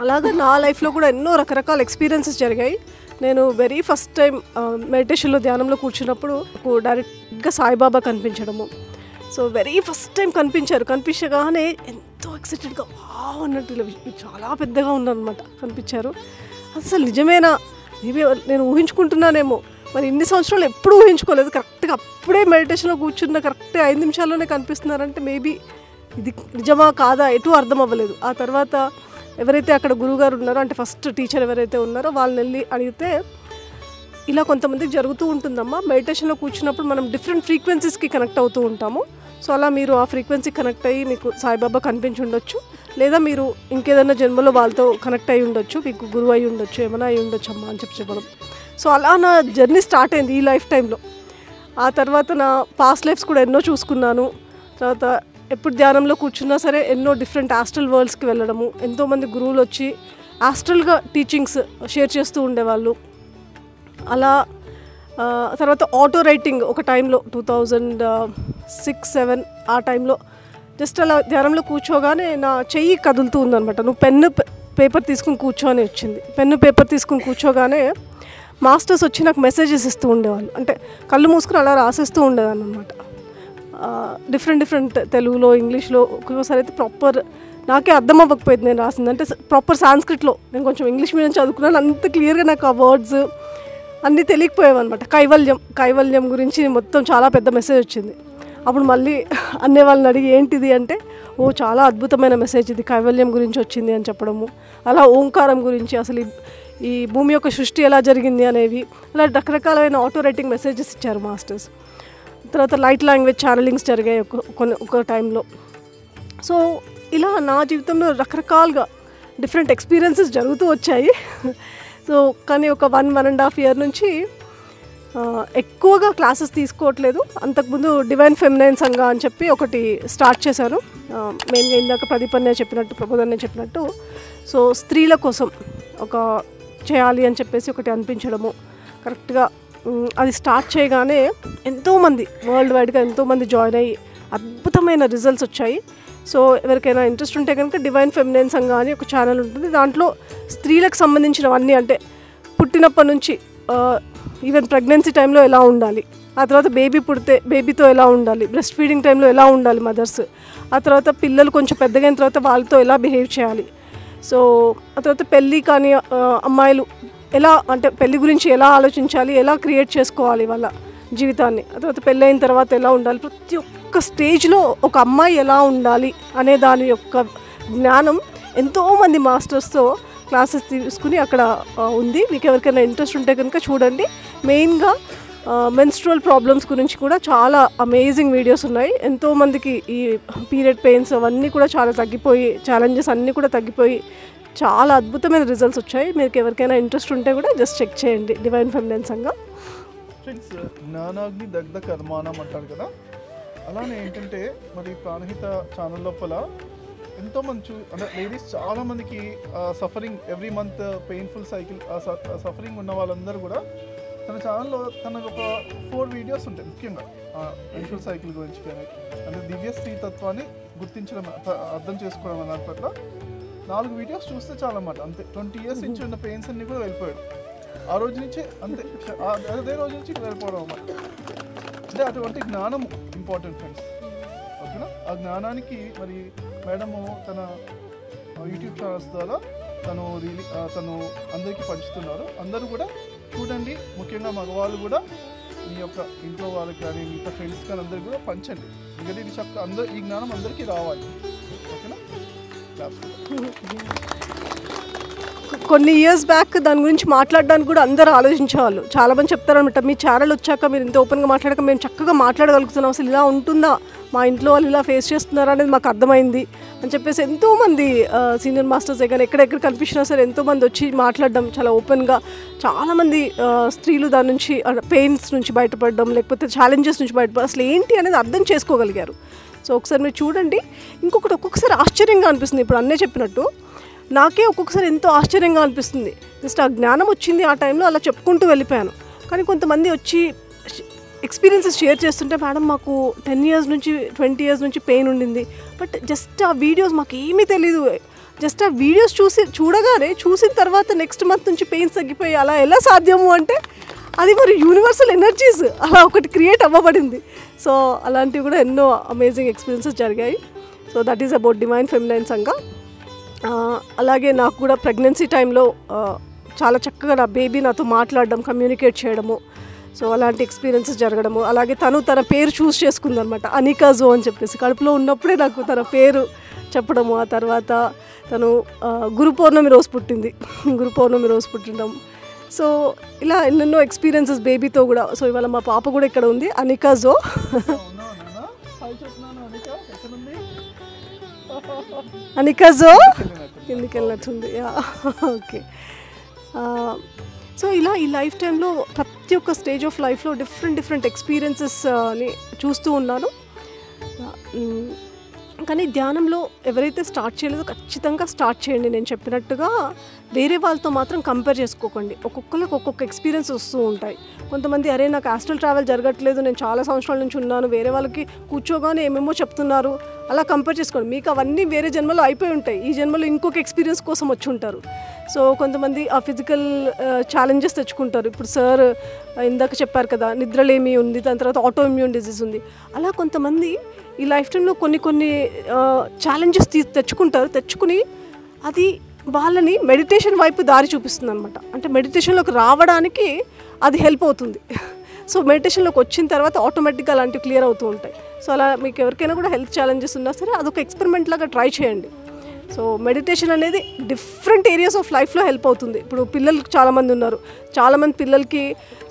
అలాగా నా లైఫ్లో కూడా ఎన్నో రకరకాల ఎక్స్పీరియన్సెస్ జరిగాయి. నేను వెరీ ఫస్ట్ టైం మెడిటేషన్లో ధ్యానంలో కూర్చున్నప్పుడు నాకు డైరెక్ట్గా సాయిబాబా కనిపించడము. సో వెరీ ఫస్ట్ టైం కనిపించగానే ఎంతో ఎక్సైటెడ్గా వావ్ అన్నట్టు చాలా పెద్దగా ఉన్నానమాట కనిపించారు. అసలు నిజమేనా, ఇవి నేను ఊహించుకుంటున్నానేమో, మరి ఇన్ని సంవత్సరాలు ఎప్పుడూ ఊహించుకోలేదు. కరెక్ట్గా అప్పుడే మెడిటేషన్లో కూర్చున్న కరెక్ట్గా 5 నిమిషాల్లోనే కనిపిస్తున్నారంటే మేబీ ఇది నిజమా కాదా ఎటు అర్థం అవ్వలేదు. ఆ తర్వాత ఎవరైతే అక్కడ గురువుగారు ఉన్నారో, అంటే ఫస్ట్ టీచర్ ఎవరైతే ఉన్నారో వాళ్ళని వెళ్ళి అడిగితే ఇలా కొంతమందికి జరుగుతూ ఉంటుందమ్మా, మెడిటేషన్లో కూర్చున్నప్పుడు మనం డిఫరెంట్ ఫ్రీక్వెన్సీస్కి కనెక్ట్ అవుతూ ఉంటాము. సో అలా మీరు ఆ ఫ్రీక్వెన్సీ కనెక్ట్ అయ్యి మీకు సాయిబాబా కనిపించి ఉండొచ్చు, లేదా మీరు ఇంకేదైనా జన్మలో వాళ్ళతో కనెక్ట్ అయ్యి ఉండొచ్చు, మీకు గురువు అయి ఉండొచ్చు, ఏమైనా అయి ఉండొచ్చు అమ్మా అని చెప్పడం. సో అలా నా జర్నీ స్టార్ట్ అయింది ఈ లైఫ్ టైంలో. ఆ తర్వాత నా పాస్ట్ లైఫ్స్ కూడా ఎన్నో చూసుకున్నాను. తర్వాత ఎప్పుడు ధ్యానంలో కూర్చున్నా సరే ఎన్నో డిఫరెంట్ ఆస్ట్రల్ వరల్డ్స్కి వెళ్ళడము, ఎంతోమంది గురువులు వచ్చి ఆస్ట్రల్గా టీచింగ్స్ షేర్ చేస్తూ ఉండేవాళ్ళు. అలా తర్వాత ఆటో రైటింగ్ ఒక టైంలో 2006-07 ఆ టైంలో జస్ట్ అలా ధ్యానంలో కూర్చోగానే నా చెయ్యి కదులుతూ ఉందనమాట. నువ్వు పెన్ను పేపర్ తీసుకుని కూర్చో అని వచ్చింది. పెన్ను పేపర్ తీసుకుని కూర్చోగానే మాస్టర్స్ వచ్చి నాకు మెసేజెస్ ఇస్తూ ఉండేవాళ్ళు. అంటే కళ్ళు మూసుకుని అలా రాసేస్తూ ఉండేదాన్ని అనమాట. డిఫరెంట్ తెలుగులో, ఇంగ్లీష్లో, ఒక్కొక్కసారి అయితే ప్రాపర్ నాకే అర్థం అవ్వకపోయేది నేను రాసింది. అంటే ప్రాపర్ సాంస్క్రిట్లో, నేను కొంచెం ఇంగ్లీష్ మీడియం చదువుకున్నాను, అంత క్లియర్గా నాకు ఆ వర్డ్స్ అన్నీ తెలియకపోయావన్నమాట. కైవల్యం గురించి మొత్తం చాలా పెద్ద మెసేజ్ వచ్చింది. అప్పుడు మళ్ళీ అన్నే వాళ్ళని అడిగి ఏంటిది అంటే, ఓ చాలా అద్భుతమైన మెసేజ్ ఇది, కైవల్యం గురించి వచ్చింది అని చెప్పడము. అలా ఓంకారం గురించి, అసలు ఈ భూమి యొక్క సృష్టి ఎలా జరిగింది అనేవి, అలా రకరకాలైన ఆటో రైటింగ్ మెసేజెస్ ఇచ్చారు మాస్టర్స్. తర్వాత లైట్ లాంగ్వేజ్ ఛానలింగ్స్ జరిగాయి ఒక టైంలో. సో ఇలా నా జీవితంలో రకరకాలుగా డిఫరెంట్ ఎక్స్పీరియన్సెస్ జరుగుతూ వచ్చాయి. సో కానీ ఒక 1.5 year నుంచి ఎక్కువగా క్లాసెస్ తీసుకోవట్లేదు. అంతకుముందు డివైన్ ఫెమినైన్ సంఘ అని చెప్పి ఒకటి స్టార్ట్ చేశాను. మెయిన్గా ఇందాక ప్రదీపన్నే చెప్పినట్టు, ప్రబోధన్నే చెప్పినట్టు, సో స్త్రీల కోసం ఒక చేయాలి అని చెప్పేసి ఒకటి అనిపించడము కరెక్ట్గా. అది స్టార్ట్ చేయగానే ఎంతోమంది వరల్డ్ వైడ్గా ఎంతోమంది జాయిన్ అయ్యి అద్భుతమైన రిజల్ట్స్ వచ్చాయి. సో ఎవరికైనా ఇంట్రెస్ట్ ఉంటే కనుక డివైన్ ఫెమినైన్ సంఘ అని ఒక ఛానల్ ఉంటుంది. దాంట్లో స్త్రీలకు సంబంధించినవన్నీ, అంటే పుట్టినప్పటి నుంచి ఈవెన్ ప్రెగ్నెన్సీ టైంలో ఎలా ఉండాలి, ఆ తర్వాత బేబీ పుడితే బేబీతో ఎలా ఉండాలి, బ్రెస్ట్ ఫీడింగ్ టైంలో ఎలా ఉండాలి మదర్స్, ఆ తర్వాత పిల్లలు కొంచెం పెద్దగైన తర్వాత వాళ్ళతో ఎలా బిహేవ్ చేయాలి, సో ఆ తర్వాత పెళ్ళి కానీ అమ్మాయిలు ఎలా, అంటే పెళ్ళి గురించి ఎలా ఆలోచించాలి, ఎలా క్రియేట్ చేసుకోవాలి వాళ్ళ జీవితాన్ని, ఆ తర్వాత పెళ్ళైన తర్వాత ఎలా ఉండాలి, ప్రతి ఒక్క స్టేజ్లో ఒక అమ్మాయి ఎలా ఉండాలి అనే దాని యొక్క జ్ఞానం ఎంతోమంది మాస్టర్స్తో క్లాసెస్ తీసుకుని అక్కడ ఉంది. మీకు ఎవరికైనా ఇంట్రెస్ట్ ఉంటే కనుక చూడండి. మెయిన్గా మెన్స్ట్రువల్ ప్రాబ్లమ్స్ గురించి కూడా చాలా అమేజింగ్ వీడియోస్ ఉన్నాయి. ఎంతోమందికి ఈ పీరియడ్ పెయిన్స్ అవన్నీ కూడా చాలా తగ్గిపోయి, ఛాలెంజెస్ అన్నీ కూడా తగ్గిపోయి చాలా అద్భుతమైన రిజల్ట్స్ వచ్చాయి. మీకు ఎవరికైనా ఇంట్రెస్ట్ ఉంటే కూడా జస్ట్ చెక్ చేయండి డివైన్ ఫెమినైన్ సంఘ. ఫ్రెండ్స్, జ్ఞానాగ్ని దగ్ధ కర్మానం అంటారు కదా, అలానే ఏంటంటే మరి ప్రాణహిత ఛానల్ లోపల ఎంతోమంది అంటే లేడీస్ చాలామందికి suffering every month painful cycle suffering ఉన్న వాళ్ళందరూ కూడా తన ఛానల్లో తనకు ఒక 4 వీడియోస్ ఉంటాయి. ముఖ్యంగా పెయిన్ఫుల్ సైకిల్ గురించి కానీ, అంటే దివ్య స్త్రీ తత్వాన్ని గుర్తించడం, అర్థం చేసుకోవడం అన్న పట్ల 4 వీడియోస్ చూస్తే చాలా అన్నమాట. అంతే 20 years నుంచి ఉన్న పెయిన్స్ అన్ని కూడా వెళ్ళిపోయాడు. ఆ రోజు నుంచి అంతే, అదే రోజు నుంచి వెళ్ళిపోవడం అన్నమాట. అంటే అటువంటి జ్ఞానం ఇంపార్టెంట్ ఫ్రెండ్స్, ఓకేనా? ఆ జ్ఞానానికి మరి మేడము తన యూట్యూబ్ ఛానల్స్ ద్వారా తను అందరికీ పంచుతున్నారు. అందరూ కూడా చూడండి. ముఖ్యంగా మగవాళ్ళు కూడా మీ యొక్క ఇంట్లో వాళ్ళకి కానీ మిగతా ఫ్రెండ్స్ కానీ అందరికీ కూడా పంచండి. ఎందుకంటే ఇది ఈ జ్ఞానం అందరికీ రావాలి, ఓకేనా? కొన్ని ఇయర్స్ బ్యాక్ దాని గురించి మాట్లాడడానికి కూడా అందరూ ఆలోచించేవాళ్ళు. చాలామంది చెప్తారనమాట, మీ ఛానల్ వచ్చాక మీరు ఇంత ఓపెన్గా మాట్లాడక మేము చక్కగా మాట్లాడగలుగుతున్నాం, అసలు ఇలా ఉంటుందా, మా ఇంట్లో వాళ్ళు ఇలా ఫేస్ చేస్తున్నారా అనేది మాకు అర్థమైంది అని చెప్పేసి ఎంతోమంది సీనియర్ మాస్టర్స్ కానీ ఎక్కడెక్కడ కనిపించినా సరే ఎంతోమంది వచ్చి మాట్లాడడం చాలా ఓపెన్గా. చాలామంది స్త్రీలు దాని నుంచి పెయిన్స్ నుంచి బయటపడడం, లేకపోతే ఛాలెంజెస్ నుంచి బయటపడడం, అసలు ఏంటి అనేది అర్థం చేసుకోగలిగారు. సో ఒకసారి మీరు చూడండి. ఇంకొకటి ఒక్కొక్కసారి ఆశ్చర్యంగా అనిపిస్తుంది. ఇప్పుడు అన్నే చెప్పినట్టు నాకే ఒక్కొక్కసారి ఎంతో ఆశ్చర్యంగా అనిపిస్తుంది. జస్ట్ ఆ జ్ఞానం వచ్చింది ఆ టైంలో, అలా చెప్పుకుంటూ వెళ్ళిపోయాను. కానీ కొంతమంది వచ్చి ఎక్స్పీరియన్సెస్ షేర్ చేస్తుంటే, మేడం మాకు 10 years నుంచి 20 years నుంచి పెయిన్ ఉండింది, బట్ జస్ట్ ఆ వీడియోస్ మాకు ఏమీ తెలీదు, జస్ట్ ఆ వీడియోస్ చూడగానే చూసిన తర్వాత నెక్స్ట్ మంత్ నుంచి పెయిన్స్ తగ్గిపోయి అలా ఎలా సాధ్యము అంటే అది మరి యూనివర్సల్ ఎనర్జీస్ అలా ఒకటి క్రియేట్ అవ్వబడింది. సో అలాంటివి కూడా ఎన్నో అమేజింగ్ ఎక్స్పీరియన్సెస్ జరిగాయి. So that is about divine feminine సంఘ. అలాగే నాకు కూడా ప్రెగ్నెన్సీ టైంలో చాలా చక్కగా నా బేబీ నాతో మాట్లాడడం, కమ్యూనికేట్ చేయడము, సో అలాంటి ఎక్స్పీరియన్సెస్ జరగడము. అలాగే తన పేరు చూస్ చేసుకుందనమాట, అనికా జో అని చెప్పేసి. కడుపులో ఉన్నప్పుడే నాకు తన పేరు చెప్పడము. ఆ తర్వాత తను గురు పౌర్ణమి రోజు పుట్టింది, గురు పౌర్ణమి రోజు పుట్టడం. సో ఇలా ఎన్నెన్నో ఎక్స్పీరియన్సెస్ బేబీతో కూడా. సో ఇవాళ మా పాప కూడా ఇక్కడ ఉంది, అనికా జో. అనికా జో కిందికి వెళ్ళినట్టుంది. ఓకే. సో ఇలా ఈ లైఫ్ టైంలో ప్రతి ఒక్క స్టేజ్ ఆఫ్ లైఫ్లో డిఫరెంట్ ఎక్స్పీరియన్సెస్ని చూస్తూ ఉన్నాను. కానీ ధ్యానంలో ఎవరైతే స్టార్ట్ చేయలేదో ఖచ్చితంగా స్టార్ట్ చేయండి. నేను చెప్పినట్టుగా వేరే వాళ్ళతో మాత్రం కంపేర్ చేసుకోకండి. ఒక్కొక్కరికి ఒక్కొక్క ఎక్స్పీరియన్స్ వస్తూ ఉంటాయి. కొంతమంది అరే నాకు ఆస్ట్రల్ ట్రావెల్ జరగట్లేదు, నేను చాలా సంవత్సరాల నుంచి ఉన్నాను, వేరే వాళ్ళకి కూర్చోగానే ఏమేమో చెప్తున్నారు, అలా కంపేర్ చేసుకోండి. మీకు అవన్నీ వేరే జన్మలో అయిపోయి ఉంటాయి, ఈ జన్మలో ఇంకొక ఎక్స్పీరియన్స్ కోసం వచ్చి ఉంటారు. సో కొంతమంది ఆ ఫిజికల్ ఛాలెంజెస్ తెచ్చుకుంటారు. ఇప్పుడు సార్ ఇందాక చెప్పారు కదా, నిద్రలేమి ఉంది, దాని తర్వాత ఆటో ఇమ్యూన్ డిజీజ్ ఉంది. అలా కొంతమంది ఈ లైఫ్ టైంలో కొన్ని ఛాలెంజెస్ తెచ్చుకుని అది వాళ్ళని మెడిటేషన్ వైపు దారి చూపిస్తుంది అనమాట. అంటే మెడిటేషన్లోకి రావడానికి అది హెల్ప్ అవుతుంది. సో మెడిటేషన్లోకి వచ్చిన తర్వాత ఆటోమేటిక్గా అలాంటివి క్లియర్ అవుతూ ఉంటాయి. సో అలా మీకు ఎవరికైనా కూడా హెల్త్ ఛాలెంజెస్ ఉన్నా సరే అదొక ఎక్స్పెరిమెంట్ లాగా ట్రై చేయండి. సో మెడిటేషన్ అనేది డిఫరెంట్ ఏరియాస్ ఆఫ్ లైఫ్లో హెల్ప్ అవుతుంది. ఇప్పుడు పిల్లలు చాలామంది ఉన్నారు, చాలామంది పిల్లలకి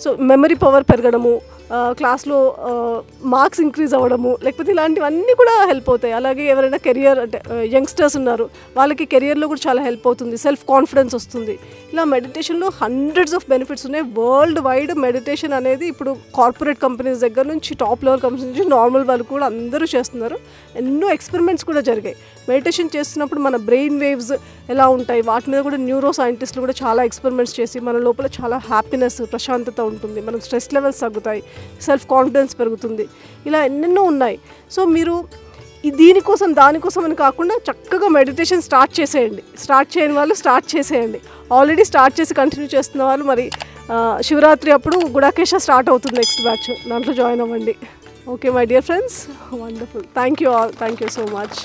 సో మెమరీ పవర్ పెరగడము, క్లాస్లో మార్క్స్ ఇంక్రీజ్ అవ్వడము, లేకపోతే ఇలాంటివన్నీ కూడా హెల్ప్ అవుతాయి. అలాగే ఎవరైనా కెరియర్ అంటే యంగ్స్టర్స్ ఉన్నారు, వాళ్ళకి కెరియర్లో కూడా చాలా హెల్ప్ అవుతుంది, సెల్ఫ్ కాన్ఫిడెన్స్ వస్తుంది. ఇలా మెడిటేషన్లో హండ్రెడ్స్ ఆఫ్ బెనిఫిట్స్ ఉన్నాయి. వరల్డ్ వైడ్ మెడిటేషన్ అనేది ఇప్పుడు కార్పొరేట్ కంపెనీస్ దగ్గర నుంచి టాప్ లెవెల్ కంపెనీస్ నుంచి నార్మల్ వాళ్ళు కూడా అందరూ చేస్తున్నారు. ఎన్నో ఎక్స్పెరిమెంట్స్ కూడా జరిగాయి. మెడిటేషన్ చేస్తున్నప్పుడు మన బ్రెయిన్ వేవ్స్ ఎలా ఉంటాయి వాటి మీద కూడా న్యూరో సైంటిస్టులు కూడా చాలా ఎక్స్పెరిమెంట్స్ చేసి మన లోపల చాలా హ్యాపీనెస్, ప్రశాంతత ఉంటుంది, మనం స్ట్రెస్ లెవెల్స్ తగ్గుతాయి, సెల్ఫ్ కాన్ఫిడెన్స్ పెరుగుతుంది. ఇలా ఎన్నెన్నో ఉన్నాయి. సో మీరు దీనికోసం దానికోసం అని కాకుండా చక్కగా మెడిటేషన్ స్టార్ట్ చేసేయండి. స్టార్ట్ చేయని వాళ్ళు స్టార్ట్ చేసేయండి. ఆల్రెడీ స్టార్ట్ చేసి కంటిన్యూ చేస్తున్న వాళ్ళు మరి శివరాత్రి అప్పుడు గుడాకేశ స్టార్ట్ అవుతుంది నెక్స్ట్ బ్యాచ్, దాంట్లో జాయిన్ అవ్వండి. Okay my dear friends, wonderful. Thank you all, thank you so much.